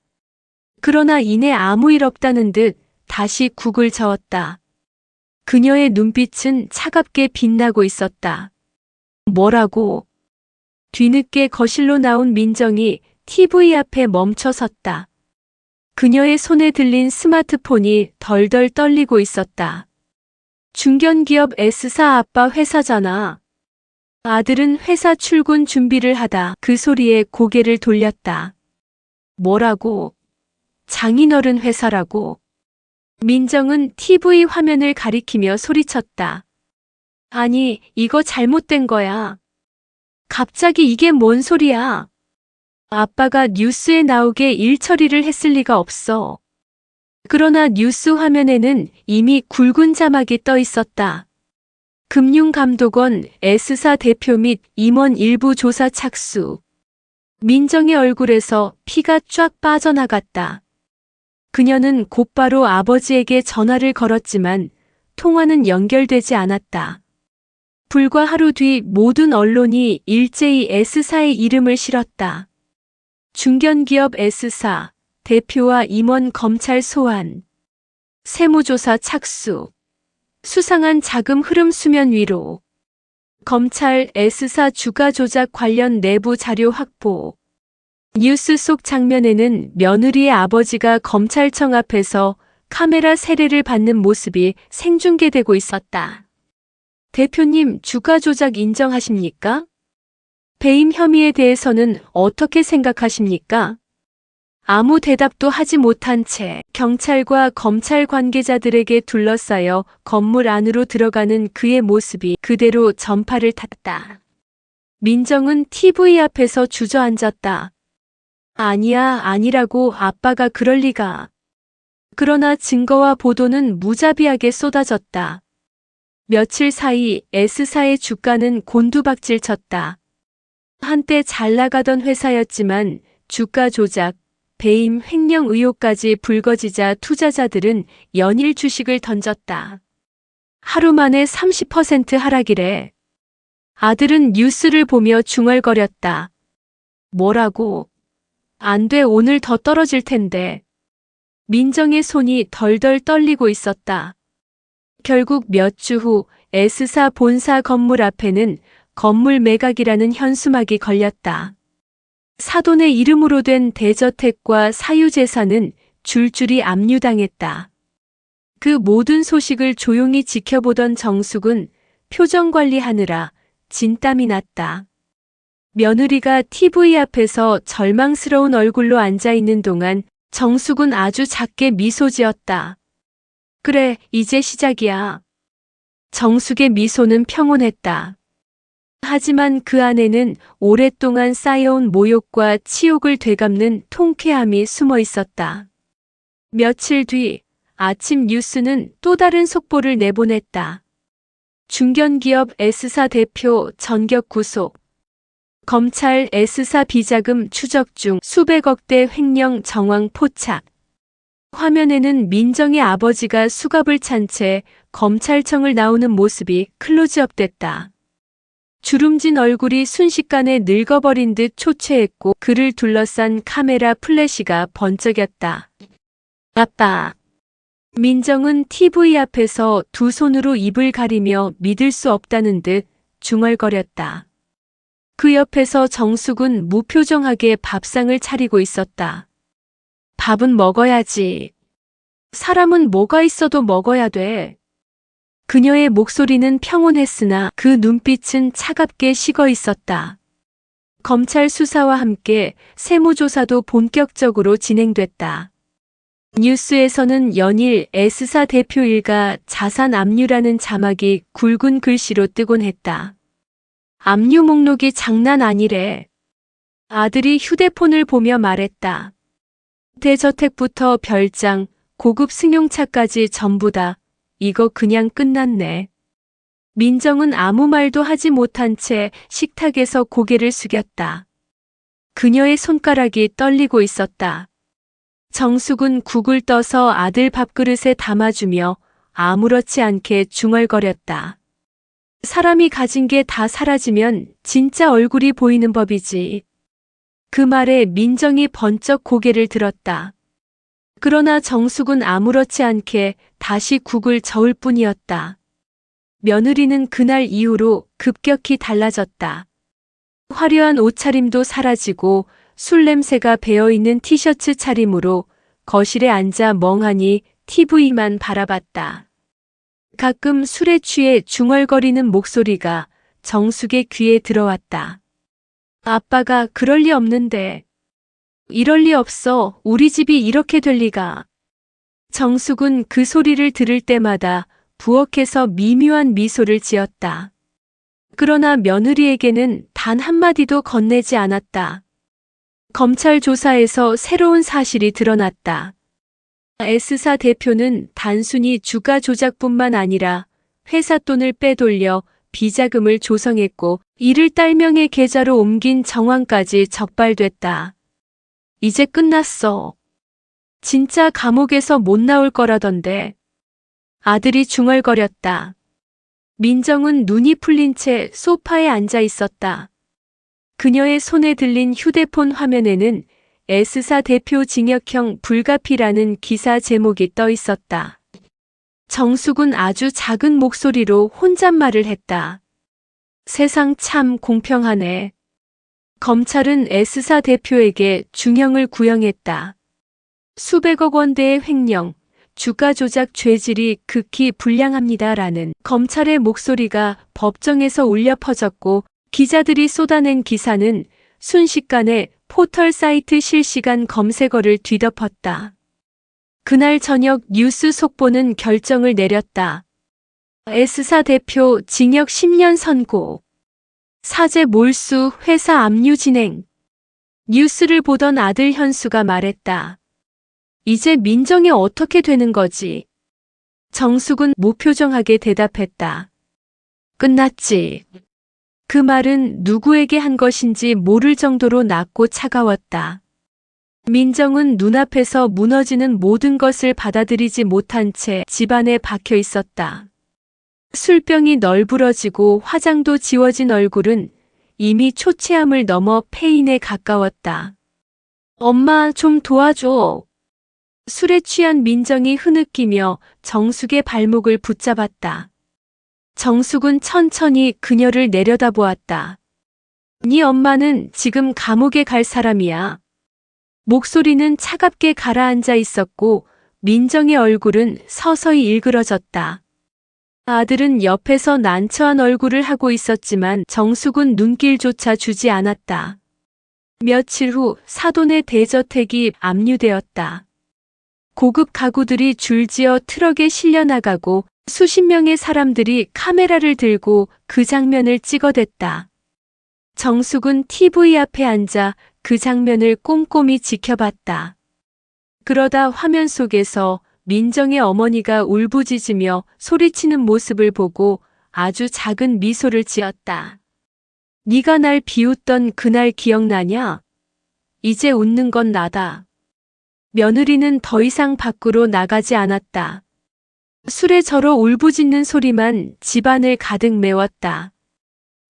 그러나 이내 아무 일 없다는 듯 다시 국을 저었다. 그녀의 눈빛은 차갑게 빛나고 있었다. 뭐라고? 뒤늦게 거실로 나온 민정이 TV 앞에 멈춰 섰다. 그녀의 손에 들린 스마트폰이 덜덜 떨리고 있었다. 중견기업 S사 아빠 회사잖아. 아들은 회사 출근 준비를 하다 그 소리에 고개를 돌렸다. 뭐라고? 장인어른 회사라고? 민정은 TV 화면을 가리키며 소리쳤다. 아니, 이거 잘못된 거야. 갑자기 이게 뭔 소리야? 아빠가 뉴스에 나오게 일 처리를 했을 리가 없어. 그러나 뉴스 화면에는 이미 굵은 자막이 떠 있었다. 금융감독원 S사 대표 및 임원 일부 조사 착수. 민정의 얼굴에서 피가 쫙 빠져나갔다. 그녀는 곧바로 아버지에게 전화를 걸었지만 통화는 연결되지 않았다. 불과 하루 뒤 모든 언론이 일제히 S사의 이름을 실었다. 중견기업 S사 대표와 임원 검찰 소환, 세무조사 착수, 수상한 자금 흐름 수면 위로, 검찰 S사 주가 조작 관련 내부 자료 확보. 뉴스 속 장면에는 며느리의 아버지가 검찰청 앞에서 카메라 세례를 받는 모습이 생중계되고 있었다. 대표님, 주가 조작 인정하십니까? 배임 혐의에 대해서는 어떻게 생각하십니까? 아무 대답도 하지 못한 채 경찰과 검찰 관계자들에게 둘러싸여 건물 안으로 들어가는 그의 모습이 그대로 전파를 탔다. 민정은 TV 앞에서 주저앉았다. 아니야, 아니라고 아빠가 그럴 리가. 그러나 증거와 보도는 무자비하게 쏟아졌다. 며칠 사이 S사의 주가는 곤두박질 쳤다. 한때 잘 나가던 회사였지만 주가 조작, 배임 횡령 의혹까지 불거지자 투자자들은 연일 주식을 던졌다. 하루 만에 30% 하락이래. 아들은 뉴스를 보며 중얼거렸다. 뭐라고? 안 돼, 오늘 더 떨어질 텐데. 민정의 손이 덜덜 떨리고 있었다. 결국 몇 주 후 S사 본사 건물 앞에는 건물 매각이라는 현수막이 걸렸다. 사돈의 이름으로 된 대저택과 사유재산은 줄줄이 압류당했다. 그 모든 소식을 조용히 지켜보던 정숙은 표정 관리하느라 진땀이 났다. 며느리가 TV 앞에서 절망스러운 얼굴로 앉아 있는 동안 정숙은 아주 작게 미소 지었다. 그래, 이제 시작이야. 정숙의 미소는 평온했다. 하지만 그 안에는 오랫동안 쌓여온 모욕과 치욕을 되갚는 통쾌함이 숨어 있었다. 며칠 뒤 아침 뉴스는 또 다른 속보를 내보냈다. 중견기업 S사 대표 전격 구속. 검찰 S사 비자금 추적 중 수백억대 횡령 정황 포착. 화면에는 민정의 아버지가 수갑을 찬 채 검찰청을 나오는 모습이 클로즈업됐다. 주름진 얼굴이 순식간에 늙어버린 듯 초췌했고 그를 둘러싼 카메라 플래시가 번쩍였다. 아빠. 민정은 TV 앞에서 두 손으로 입을 가리며 믿을 수 없다는 듯 중얼거렸다. 그 옆에서 정숙은 무표정하게 밥상을 차리고 있었다. 밥은 먹어야지. 사람은 뭐가 있어도 먹어야 돼. 그녀의 목소리는 평온했으나 그 눈빛은 차갑게 식어 있었다. 검찰 수사와 함께 세무조사도 본격적으로 진행됐다. 뉴스에서는 연일 S사 대표 일가 자산 압류라는 자막이 굵은 글씨로 뜨곤 했다. 압류 목록이 장난 아니래. 아들이 휴대폰을 보며 말했다. 대저택부터 별장, 고급 승용차까지 전부 다. 이거 그냥 끝났네. 민정은 아무 말도 하지 못한 채 식탁에서 고개를 숙였다. 그녀의 손가락이 떨리고 있었다. 정숙은 국을 떠서 아들 밥그릇에 담아주며 아무렇지 않게 중얼거렸다. 사람이 가진 게 다 사라지면 진짜 얼굴이 보이는 법이지. 그 말에 민정이 번쩍 고개를 들었다. 그러나 정숙은 아무렇지 않게 다시 국을 저을 뿐이었다. 며느리는 그날 이후로 급격히 달라졌다. 화려한 옷차림도 사라지고 술 냄새가 배어있는 티셔츠 차림으로 거실에 앉아 멍하니 TV만 바라봤다. 가끔 술에 취해 중얼거리는 목소리가 정숙의 귀에 들어왔다. 아빠가 그럴 리 없는데. 이럴 리 없어. 우리 집이 이렇게 될 리가. 정숙은 그 소리를 들을 때마다 부엌에서 미묘한 미소를 지었다. 그러나 며느리에게는 단 한마디도 건네지 않았다. 검찰 조사에서 새로운 사실이 드러났다. S사 대표는 단순히 주가 조작뿐만 아니라 회사 돈을 빼돌려 비자금을 조성했고 이를 딸명의 계좌로 옮긴 정황까지 적발됐다. 이제 끝났어. 진짜 감옥에서 못 나올 거라던데. 아들이 중얼거렸다. 민정은 눈이 풀린 채 소파에 앉아 있었다. 그녀의 손에 들린 휴대폰 화면에는 S사 대표 징역형 불가피라는 기사 제목이 떠 있었다. 정숙은 아주 작은 목소리로 혼잣말을 했다. 세상 참 공평하네. 검찰은 S사 대표에게 중형을 구형했다. 수백억 원대의 횡령, 주가 조작 죄질이 극히 불량합니다라는 검찰의 목소리가 법정에서 울려 퍼졌고 기자들이 쏟아낸 기사는 순식간에 포털 사이트 실시간 검색어를 뒤덮었다. 그날 저녁 뉴스 속보는 결정을 내렸다. S사 대표 징역 10년 선고. 사제 몰수 회사 압류 진행. 뉴스를 보던 아들 현수가 말했다. 이제 민정이 어떻게 되는 거지? 정숙은 무표정하게 대답했다. 끝났지. 그 말은 누구에게 한 것인지 모를 정도로 낮고 차가웠다. 민정은 눈앞에서 무너지는 모든 것을 받아들이지 못한 채 집안에 박혀 있었다. 술병이 널브러지고 화장도 지워진 얼굴은 이미 초췌함을 넘어 폐인에 가까웠다. 엄마 좀 도와줘. 술에 취한 민정이 흐느끼며 정숙의 발목을 붙잡았다. 정숙은 천천히 그녀를 내려다보았다. 네 엄마는 지금 감옥에 갈 사람이야. 목소리는 차갑게 가라앉아 있었고 민정의 얼굴은 서서히 일그러졌다. 아들은 옆에서 난처한 얼굴을 하고 있었지만 정숙은 눈길조차 주지 않았다. 며칠 후 사돈의 대저택이 압류되었다. 고급 가구들이 줄지어 트럭에 실려 나가고 수십 명의 사람들이 카메라를 들고 그 장면을 찍어댔다. 정숙은 TV 앞에 앉아 그 장면을 꼼꼼히 지켜봤다. 그러다 화면 속에서 민정의 어머니가 울부짖으며 소리치는 모습을 보고 아주 작은 미소를 지었다. 네가 날 비웃던 그날 기억나냐? 이제 웃는 건 나다. 며느리는 더 이상 밖으로 나가지 않았다. 술에 절어 울부짖는 소리만 집안을 가득 메웠다.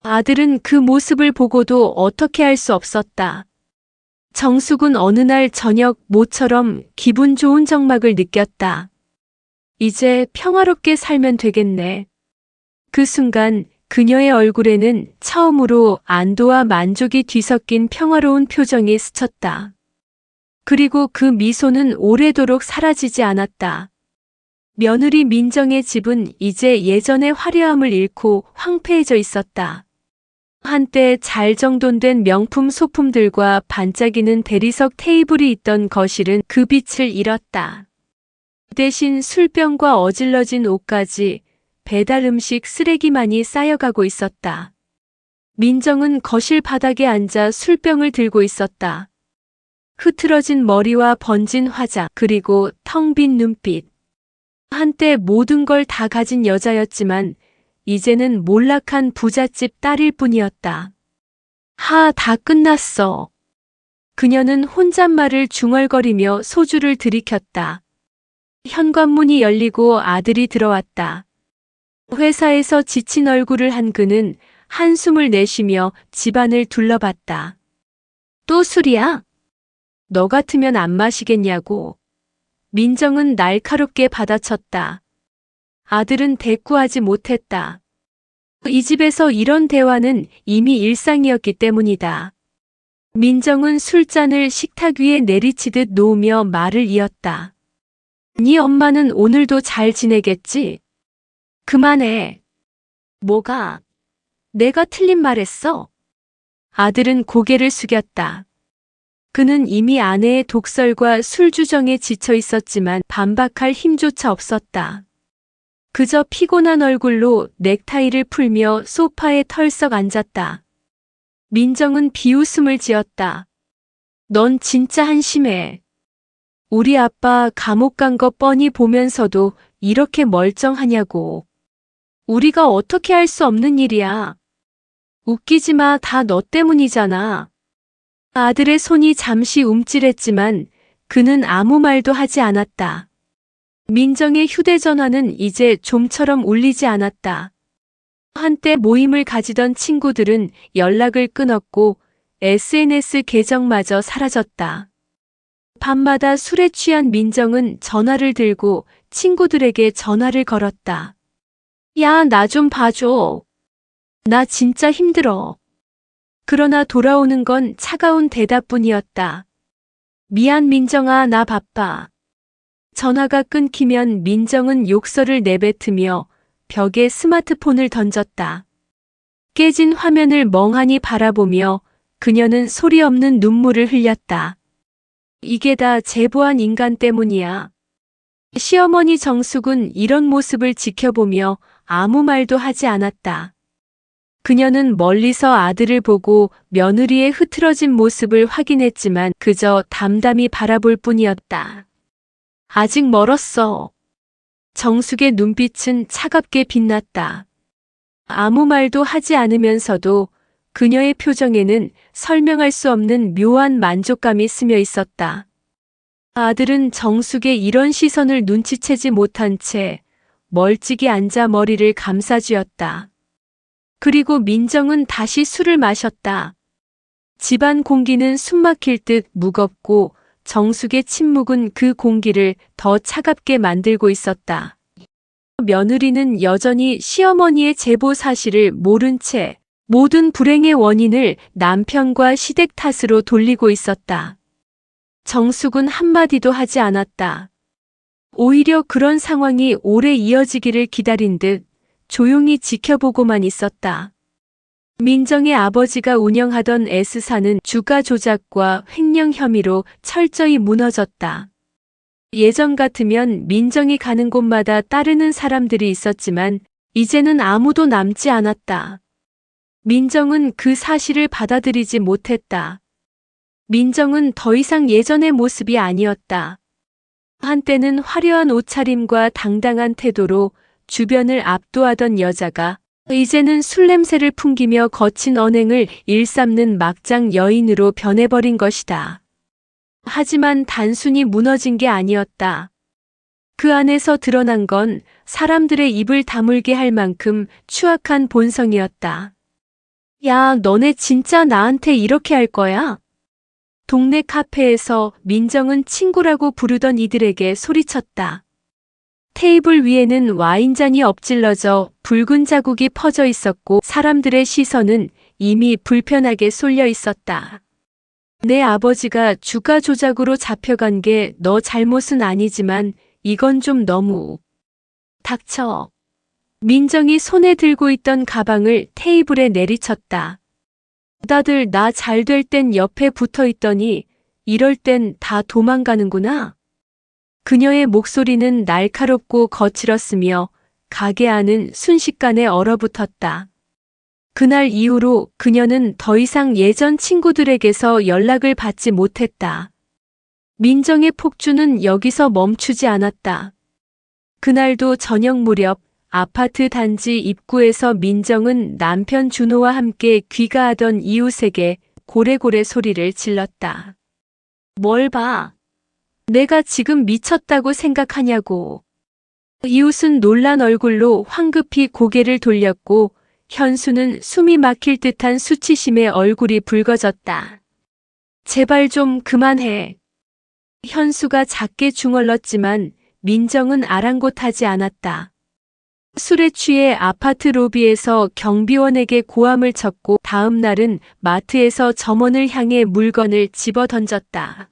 아들은 그 모습을 보고도 어떻게 할 수 없었다. 정숙은 어느 날 저녁 모처럼 기분 좋은 정막을 느꼈다. 이제 평화롭게 살면 되겠네. 그 순간 그녀의 얼굴에는 처음으로 안도와 만족이 뒤섞인 평화로운 표정이 스쳤다. 그리고 그 미소는 오래도록 사라지지 않았다. 며느리 민정의 집은 이제 예전의 화려함을 잃고 황폐해져 있었다. 한때 잘 정돈된 명품 소품들과 반짝이는 대리석 테이블이 있던 거실은 그 빛을 잃었다. 대신 술병과 어질러진 옷까지 배달 음식 쓰레기만이 쌓여가고 있었다. 민정은 거실 바닥에 앉아 술병을 들고 있었다. 흐트러진 머리와 번진 화장, 그리고 텅 빈 눈빛. 한때 모든 걸 다 가진 여자였지만 이제는 몰락한 부잣집 딸일 뿐이었다. 다 끝났어. 그녀는 혼잣말을 중얼거리며 소주를 들이켰다. 현관문이 열리고 아들이 들어왔다. 회사에서 지친 얼굴을 한 그는 한숨을 내쉬며 집안을 둘러봤다. 또 술이야? 너 같으면 안 마시겠냐고. 민정은 날카롭게 받아쳤다. 아들은 대꾸하지 못했다. 이 집에서 이런 대화는 이미 일상이었기 때문이다. 민정은 술잔을 식탁 위에 내리치듯 놓으며 말을 이었다. 네 엄마는 오늘도 잘 지내겠지? 그만해. 뭐가? 내가 틀린 말했어? 아들은 고개를 숙였다. 그는 이미 아내의 독설과 술주정에 지쳐 있었지만 반박할 힘조차 없었다. 그저 피곤한 얼굴로 넥타이를 풀며 소파에 털썩 앉았다. 민정은 비웃음을 지었다. 넌 진짜 한심해. 우리 아빠 감옥 간 거 뻔히 보면서도 이렇게 멀쩡하냐고. 우리가 어떻게 할 수 없는 일이야. 웃기지 마, 다 너 때문이잖아. 아들의 손이 잠시 움찔했지만 그는 아무 말도 하지 않았다. 민정의 휴대전화는 이제 좀처럼 울리지 않았다. 한때 모임을 가지던 친구들은 연락을 끊었고 SNS 계정마저 사라졌다. 밤마다 술에 취한 민정은 전화를 들고 친구들에게 전화를 걸었다. 야, 나 좀 봐줘. 나 진짜 힘들어. 그러나 돌아오는 건 차가운 대답뿐이었다. 미안 민정아, 나 바빠. 전화가 끊기면 민정은 욕설을 내뱉으며 벽에 스마트폰을 던졌다. 깨진 화면을 멍하니 바라보며 그녀는 소리 없는 눈물을 흘렸다. 이게 다 제보한 인간 때문이야. 시어머니 정숙은 이런 모습을 지켜보며 아무 말도 하지 않았다. 그녀는 멀리서 아들을 보고 며느리의 흐트러진 모습을 확인했지만 그저 담담히 바라볼 뿐이었다. 아직 멀었어. 정숙의 눈빛은 차갑게 빛났다. 아무 말도 하지 않으면서도 그녀의 표정에는 설명할 수 없는 묘한 만족감이 스며 있었다. 아들은 정숙의 이런 시선을 눈치채지 못한 채 멀찍이 앉아 머리를 감싸쥐었다. 그리고 민정은 다시 술을 마셨다. 집안 공기는 숨막힐 듯 무겁고 정숙의 침묵은 그 공기를 더 차갑게 만들고 있었다. 며느리는 여전히 시어머니의 제보 사실을 모른 채 모든 불행의 원인을 남편과 시댁 탓으로 돌리고 있었다. 정숙은 한마디도 하지 않았다. 오히려 그런 상황이 오래 이어지기를 기다린 듯 조용히 지켜보고만 있었다. 민정의 아버지가 운영하던 S사는 주가 조작과 횡령 혐의로 철저히 무너졌다. 예전 같으면 민정이 가는 곳마다 따르는 사람들이 있었지만 이제는 아무도 남지 않았다. 민정은 그 사실을 받아들이지 못했다. 민정은 더 이상 예전의 모습이 아니었다. 한때는 화려한 옷차림과 당당한 태도로 주변을 압도하던 여자가 이제는 술 냄새를 풍기며 거친 언행을 일삼는 막장 여인으로 변해버린 것이다. 하지만 단순히 무너진 게 아니었다. 그 안에서 드러난 건 사람들의 입을 다물게 할 만큼 추악한 본성이었다. 야, 너네 진짜 나한테 이렇게 할 거야? 동네 카페에서 민정은 친구라고 부르던 이들에게 소리쳤다. 테이블 위에는 와인잔이 엎질러져 붉은 자국이 퍼져 있었고 사람들의 시선은 이미 불편하게 쏠려 있었다. 내 아버지가 주가 조작으로 잡혀간 게 너 잘못은 아니지만 이건 좀 너무. 닥쳐. 민정이 손에 들고 있던 가방을 테이블에 내리쳤다. 다들 나 잘 될 땐 옆에 붙어 있더니 이럴 땐 다 도망가는구나. 그녀의 목소리는 날카롭고 거칠었으며 가게 안은 순식간에 얼어붙었다. 그날 이후로 그녀는 더 이상 예전 친구들에게서 연락을 받지 못했다. 민정의 폭주는 여기서 멈추지 않았다. 그날도 저녁 무렵 아파트 단지 입구에서 민정은 남편 준호와 함께 귀가하던 이웃에게 고래고래 소리를 질렀다. 뭘 봐? 내가 지금 미쳤다고 생각하냐고. 이웃은 놀란 얼굴로 황급히 고개를 돌렸고 현수는 숨이 막힐 듯한 수치심에 얼굴이 붉어졌다. 제발 좀 그만해. 현수가 작게 중얼렀지만 민정은 아랑곳하지 않았다. 술에 취해 아파트 로비에서 경비원에게 고함을 쳤고 다음 날은 마트에서 점원을 향해 물건을 집어 던졌다.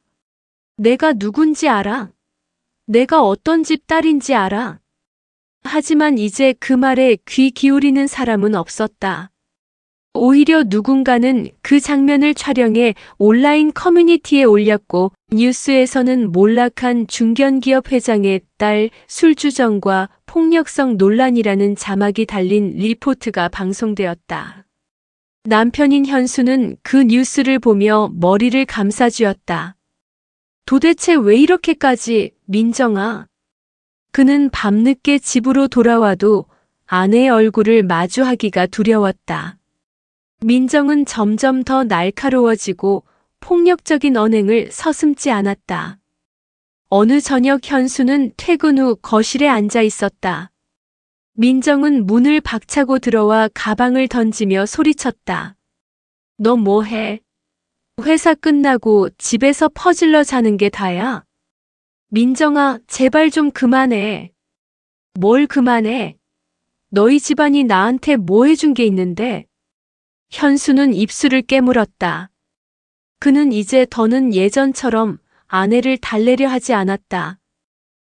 내가 누군지 알아? 내가 어떤 집 딸인지 알아? 하지만 이제 그 말에 귀 기울이는 사람은 없었다. 오히려 누군가는 그 장면을 촬영해 온라인 커뮤니티에 올렸고 뉴스에서는 몰락한 중견기업 회장의 딸 술주정과 폭력성 논란이라는 자막이 달린 리포트가 방송되었다. 남편인 현수는 그 뉴스를 보며 머리를 감싸쥐었다. 도대체 왜 이렇게까지, 민정아? 그는 밤늦게 집으로 돌아와도 아내의 얼굴을 마주하기가 두려웠다. 민정은 점점 더 날카로워지고 폭력적인 언행을 서슴지 않았다. 어느 저녁 현수는 퇴근 후 거실에 앉아 있었다. 민정은 문을 박차고 들어와 가방을 던지며 소리쳤다. 너 뭐해? 회사 끝나고 집에서 퍼질러 자는 게 다야? 민정아, 제발 좀 그만해. 뭘 그만해? 너희 집안이 나한테 뭐 해준 게 있는데? 현수는 입술을 깨물었다. 그는 이제 더는 예전처럼 아내를 달래려 하지 않았다.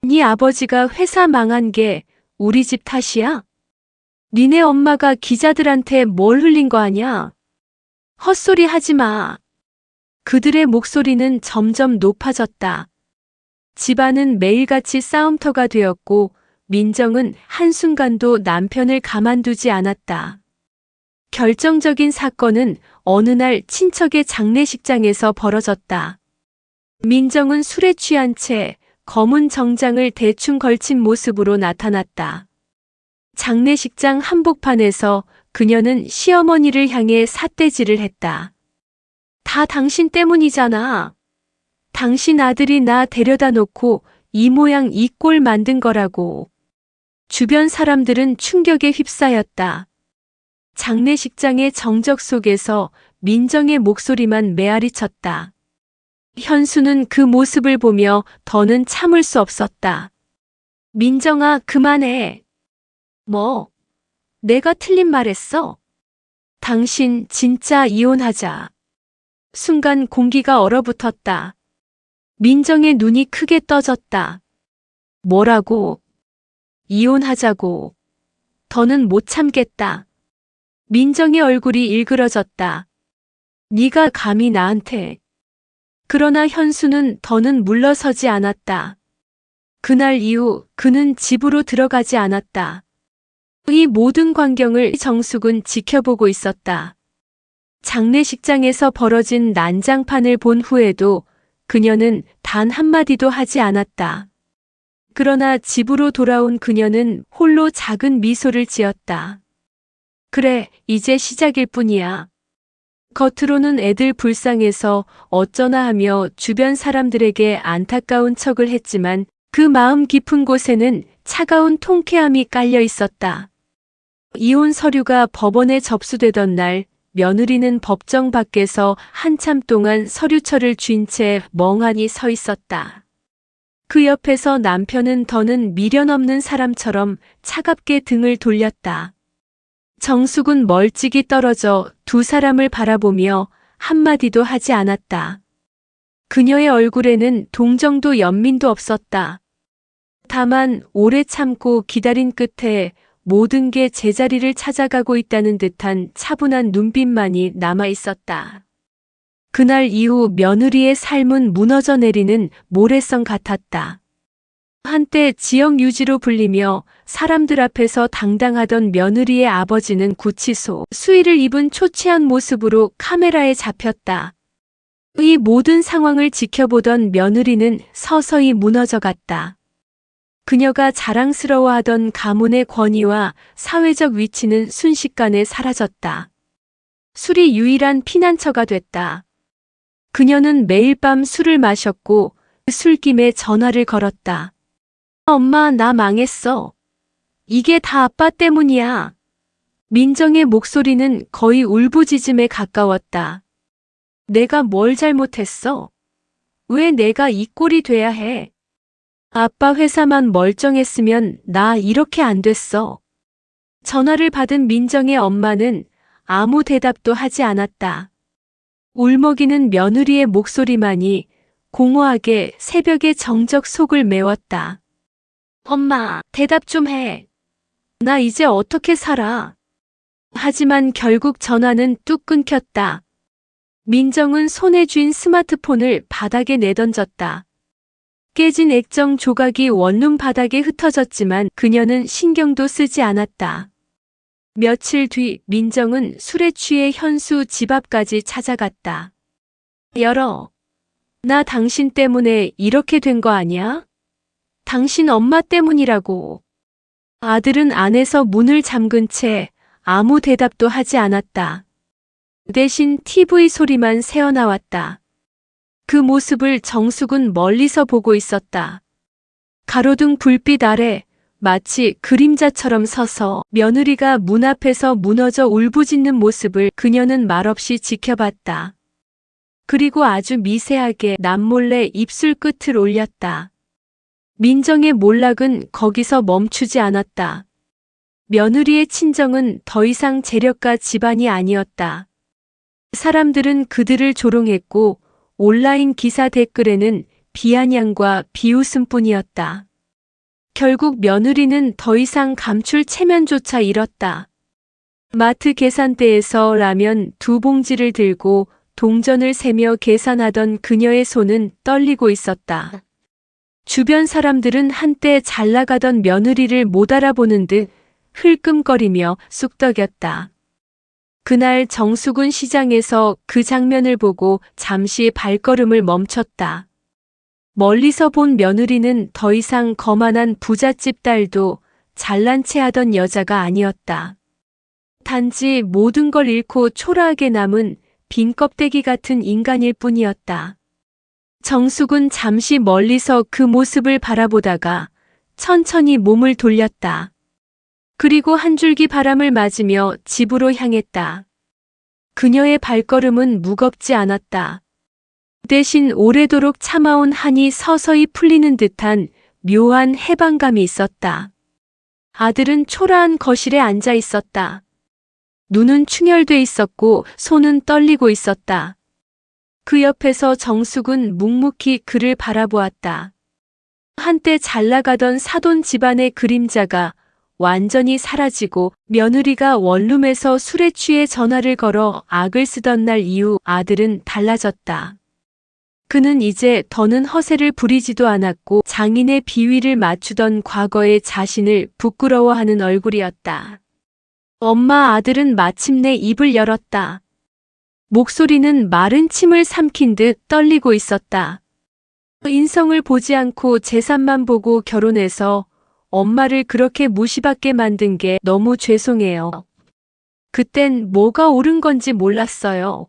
네 아버지가 회사 망한 게 우리 집 탓이야? 니네 엄마가 기자들한테 뭘 흘린 거 아냐? 헛소리 하지 마. 그들의 목소리는 점점 높아졌다. 집안은 매일같이 싸움터가 되었고 민정은 한순간도 남편을 가만두지 않았다. 결정적인 사건은 어느 날 친척의 장례식장에서 벌어졌다. 민정은 술에 취한 채 검은 정장을 대충 걸친 모습으로 나타났다. 장례식장 한복판에서 그녀는 시어머니를 향해 삿대질을 했다. 다 당신 때문이잖아. 당신 아들이 나 데려다 놓고 이 모양 이 꼴 만든 거라고. 주변 사람들은 충격에 휩싸였다. 장례식장의 정적 속에서 민정의 목소리만 메아리쳤다. 현수는 그 모습을 보며 더는 참을 수 없었다. 민정아, 그만해. 뭐? 내가 틀린 말 했어? 당신 진짜 이혼하자. 순간 공기가 얼어붙었다. 민정의 눈이 크게 떠졌다. 뭐라고? 이혼하자고. 더는 못 참겠다. 민정의 얼굴이 일그러졌다. 네가 감히 나한테. 그러나 현수는 더는 물러서지 않았다. 그날 이후 그는 집으로 들어가지 않았다. 이 모든 광경을 정숙은 지켜보고 있었다. 장례식장에서 벌어진 난장판을 본 후에도 그녀는 단 한마디도 하지 않았다. 그러나 집으로 돌아온 그녀는 홀로 작은 미소를 지었다. 그래, 이제 시작일 뿐이야. 겉으로는 애들 불쌍해서 어쩌나 하며 주변 사람들에게 안타까운 척을 했지만 그 마음 깊은 곳에는 차가운 통쾌함이 깔려 있었다. 이혼 서류가 법원에 접수되던 날, 며느리는 법정 밖에서 한참 동안 서류철을 쥔 채 멍하니 서 있었다. 그 옆에서 남편은 더는 미련 없는 사람처럼 차갑게 등을 돌렸다. 정숙은 멀찍이 떨어져 두 사람을 바라보며 한마디도 하지 않았다. 그녀의 얼굴에는 동정도 연민도 없었다. 다만 오래 참고 기다린 끝에 모든 게 제자리를 찾아가고 있다는 듯한 차분한 눈빛만이 남아 있었다. 그날 이후 며느리의 삶은 무너져 내리는 모래성 같았다. 한때 지역 유지로 불리며 사람들 앞에서 당당하던 며느리의 아버지는 구치소 수의를 입은 초췌한 모습으로 카메라에 잡혔다. 이 모든 상황을 지켜보던 며느리는 서서히 무너져갔다. 그녀가 자랑스러워하던 가문의 권위와 사회적 위치는 순식간에 사라졌다. 술이 유일한 피난처가 됐다. 그녀는 매일 밤 술을 마셨고 술김에 전화를 걸었다. 엄마, 나 망했어. 이게 다 아빠 때문이야. 민정의 목소리는 거의 울부짖음에 가까웠다. 내가 뭘 잘못했어? 왜 내가 이 꼴이 돼야 해? 아빠 회사만 멀쩡했으면 나 이렇게 안 됐어. 전화를 받은 민정의 엄마는 아무 대답도 하지 않았다. 울먹이는 며느리의 목소리만이 공허하게 새벽의 정적 속을 메웠다. 엄마, 대답 좀 해. 나 이제 어떻게 살아? 하지만 결국 전화는 뚝 끊겼다. 민정은 손에 쥔 스마트폰을 바닥에 내던졌다. 깨진 액정 조각이 원룸 바닥에 흩어졌지만 그녀는 신경도 쓰지 않았다. 며칠 뒤 민정은 술에 취해 현수 집 앞까지 찾아갔다. 열어. 나 당신 때문에 이렇게 된 거 아니야? 당신 엄마 때문이라고. 아들은 안에서 문을 잠근 채 아무 대답도 하지 않았다. 대신 TV 소리만 새어나왔다. 그 모습을 정숙은 멀리서 보고 있었다. 가로등 불빛 아래 마치 그림자처럼 서서 며느리가 문 앞에서 무너져 울부짖는 모습을 그녀는 말없이 지켜봤다. 그리고 아주 미세하게 남몰래 입술 끝을 올렸다. 민정의 몰락은 거기서 멈추지 않았다. 며느리의 친정은 더 이상 재력가 집안이 아니었다. 사람들은 그들을 조롱했고 온라인 기사 댓글에는 비아냥과 비웃음뿐이었다. 결국 며느리는 더 이상 감출 체면조차 잃었다. 마트 계산대에서 라면 2봉지를 들고 동전을 세며 계산하던 그녀의 손은 떨리고 있었다. 주변 사람들은 한때 잘 나가던 며느리를 못 알아보는 듯 흘끔거리며 쑥덕였다. 그날 정숙은 시장에서 그 장면을 보고 잠시 발걸음을 멈췄다. 멀리서 본 며느리는 더 이상 거만한 부잣집 딸도 잘난 체 하던 여자가 아니었다. 단지 모든 걸 잃고 초라하게 남은 빈 껍데기 같은 인간일 뿐이었다. 정숙은 잠시 멀리서 그 모습을 바라보다가 천천히 몸을 돌렸다. 그리고 한 줄기 바람을 맞으며 집으로 향했다. 그녀의 발걸음은 무겁지 않았다. 대신 오래도록 참아온 한이 서서히 풀리는 듯한 묘한 해방감이 있었다. 아들은 초라한 거실에 앉아 있었다. 눈은 충혈돼 있었고 손은 떨리고 있었다. 그 옆에서 정숙은 묵묵히 그를 바라보았다. 한때 잘 나가던 사돈 집안의 그림자가 완전히 사라지고 며느리가 원룸에서 술에 취해 전화를 걸어 악을 쓰던 날 이후 아들은 달라졌다. 그는 이제 더는 허세를 부리지도 않았고 장인의 비위를 맞추던 과거의 자신을 부끄러워하는 얼굴이었다. 엄마, 아들은 마침내 입을 열었다. 목소리는 마른 침을 삼킨 듯 떨리고 있었다. 인성을 보지 않고 재산만 보고 결혼해서 엄마를 그렇게 무시받게 만든 게 너무 죄송해요. 그땐 뭐가 옳은 건지 몰랐어요.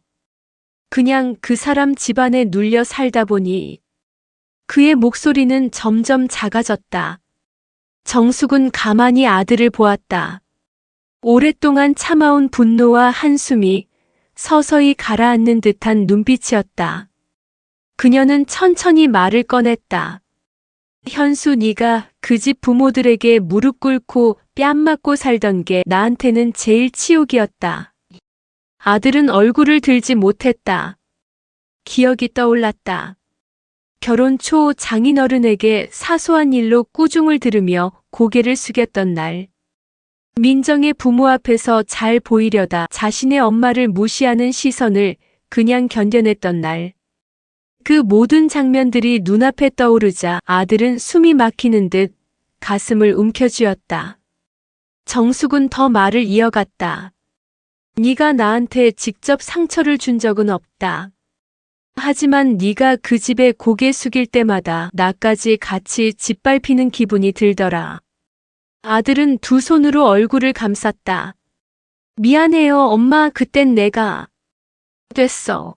그냥 그 사람 집안에 눌려 살다 보니. 그의 목소리는 점점 작아졌다. 정숙은 가만히 아들을 보았다. 오랫동안 참아온 분노와 한숨이 서서히 가라앉는 듯한 눈빛이었다. 그녀는 천천히 말을 꺼냈다. 현수, 네가 그 집 부모들에게 무릎 꿇고 뺨 맞고 살던 게 나한테는 제일 치욕이었다. 아들은 얼굴을 들지 못했다. 기억이 떠올랐다. 결혼 초 장인어른에게 사소한 일로 꾸중을 들으며 고개를 숙였던 날. 민정의 부모 앞에서 잘 보이려다 자신의 엄마를 무시하는 시선을 그냥 견뎌냈던 날. 그 모든 장면들이 눈앞에 떠오르자 아들은 숨이 막히는 듯 가슴을 움켜쥐었다. 정숙은 더 말을 이어갔다. 네가 나한테 직접 상처를 준 적은 없다. 하지만 네가 그 집에 고개 숙일 때마다 나까지 같이 짓밟히는 기분이 들더라. 아들은 두 손으로 얼굴을 감쌌다. 미안해요, 엄마. 그땐 내가 됐어.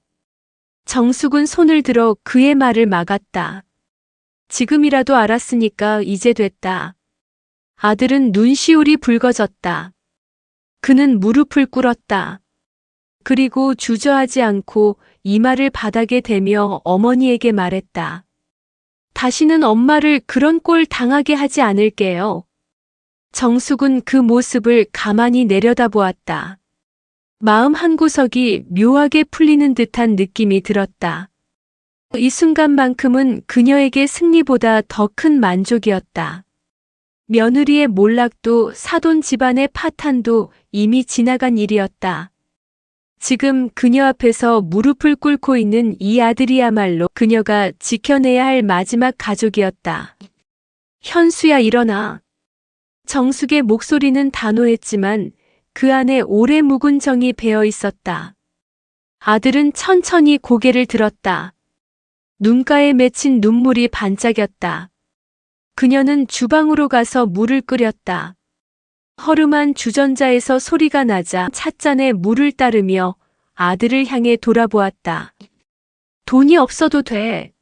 정숙은 손을 들어 그의 말을 막았다. 지금이라도 알았으니까 이제 됐다. 아들은 눈시울이 붉어졌다. 그는 무릎을 꿇었다. 그리고 주저하지 않고 이마를 바닥에 대며 어머니에게 말했다. 다시는 엄마를 그런 꼴 당하게 하지 않을게요. 정숙은 그 모습을 가만히 내려다보았다. 마음 한구석이 묘하게 풀리는 듯한 느낌이 들었다. 이 순간만큼은 그녀에게 승리보다 더 큰 만족이었다. 며느리의 몰락도 사돈 집안의 파탄도 이미 지나간 일이었다. 지금 그녀 앞에서 무릎을 꿇고 있는 이 아들이야말로 그녀가 지켜내야 할 마지막 가족이었다. 현수야, 일어나. 정숙의 목소리는 단호했지만 그 안에 오래 묵은 정이 배어 있었다. 아들은 천천히 고개를 들었다. 눈가에 맺힌 눈물이 반짝였다. 그녀는 주방으로 가서 물을 끓였다. 허름한 주전자에서 소리가 나자 찻잔에 물을 따르며 아들을 향해 돌아보았다. 돈이 없어도 돼.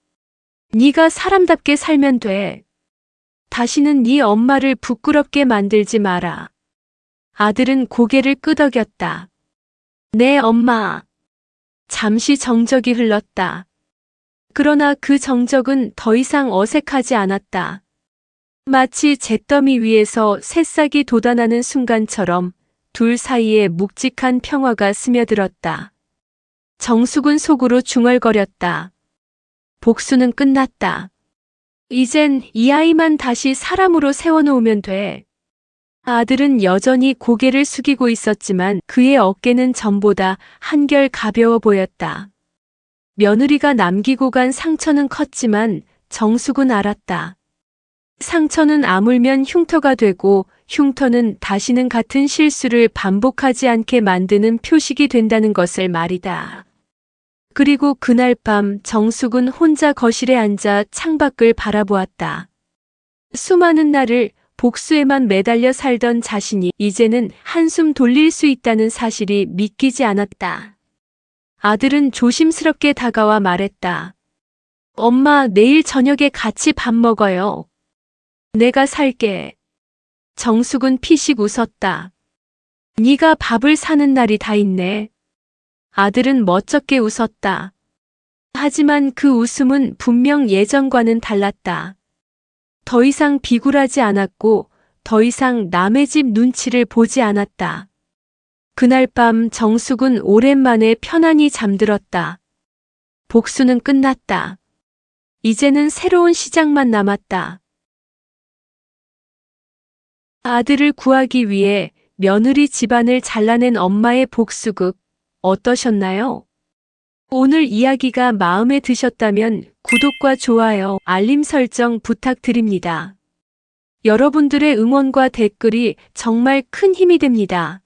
네가 사람답게 살면 돼. 다시는 네 엄마를 부끄럽게 만들지 마라. 아들은 고개를 끄덕였다. 네, 엄마. 잠시 정적이 흘렀다. 그러나 그 정적은 더 이상 어색하지 않았다. 마치 잿더미 위에서 새싹이 돋아나는 순간처럼 둘 사이에 묵직한 평화가 스며들었다. 정숙은 속으로 중얼거렸다. 복수는 끝났다. 이젠 이 아이만 다시 사람으로 세워놓으면 돼. 아들은 여전히 고개를 숙이고 있었지만 그의 어깨는 전보다 한결 가벼워 보였다. 며느리가 남기고 간 상처는 컸지만 정숙은 알았다. 상처는 아물면 흉터가 되고 흉터는 다시는 같은 실수를 반복하지 않게 만드는 표식이 된다는 것을 말이다. 그리고 그날 밤 정숙은 혼자 거실에 앉아 창밖을 바라보았다. 수많은 날을 복수에만 매달려 살던 자신이 이제는 한숨 돌릴 수 있다는 사실이 믿기지 않았다. 아들은 조심스럽게 다가와 말했다. 엄마, 내일 저녁에 같이 밥 먹어요. 내가 살게. 정숙은 피식 웃었다. 네가 밥을 사는 날이 다 있네. 아들은 멋쩍게 웃었다. 하지만 그 웃음은 분명 예전과는 달랐다. 더 이상 비굴하지 않았고 더 이상 남의 집 눈치를 보지 않았다. 그날 밤 정숙은 오랜만에 편안히 잠들었다. 복수는 끝났다. 이제는 새로운 시작만 남았다. 아들을 구하기 위해 며느리 집안을 잘라낸 엄마의 복수극 어떠셨나요? 오늘 이야기가 마음에 드셨다면 구독과 좋아요, 알림 설정 부탁드립니다. 여러분들의 응원과 댓글이 정말 큰 힘이 됩니다.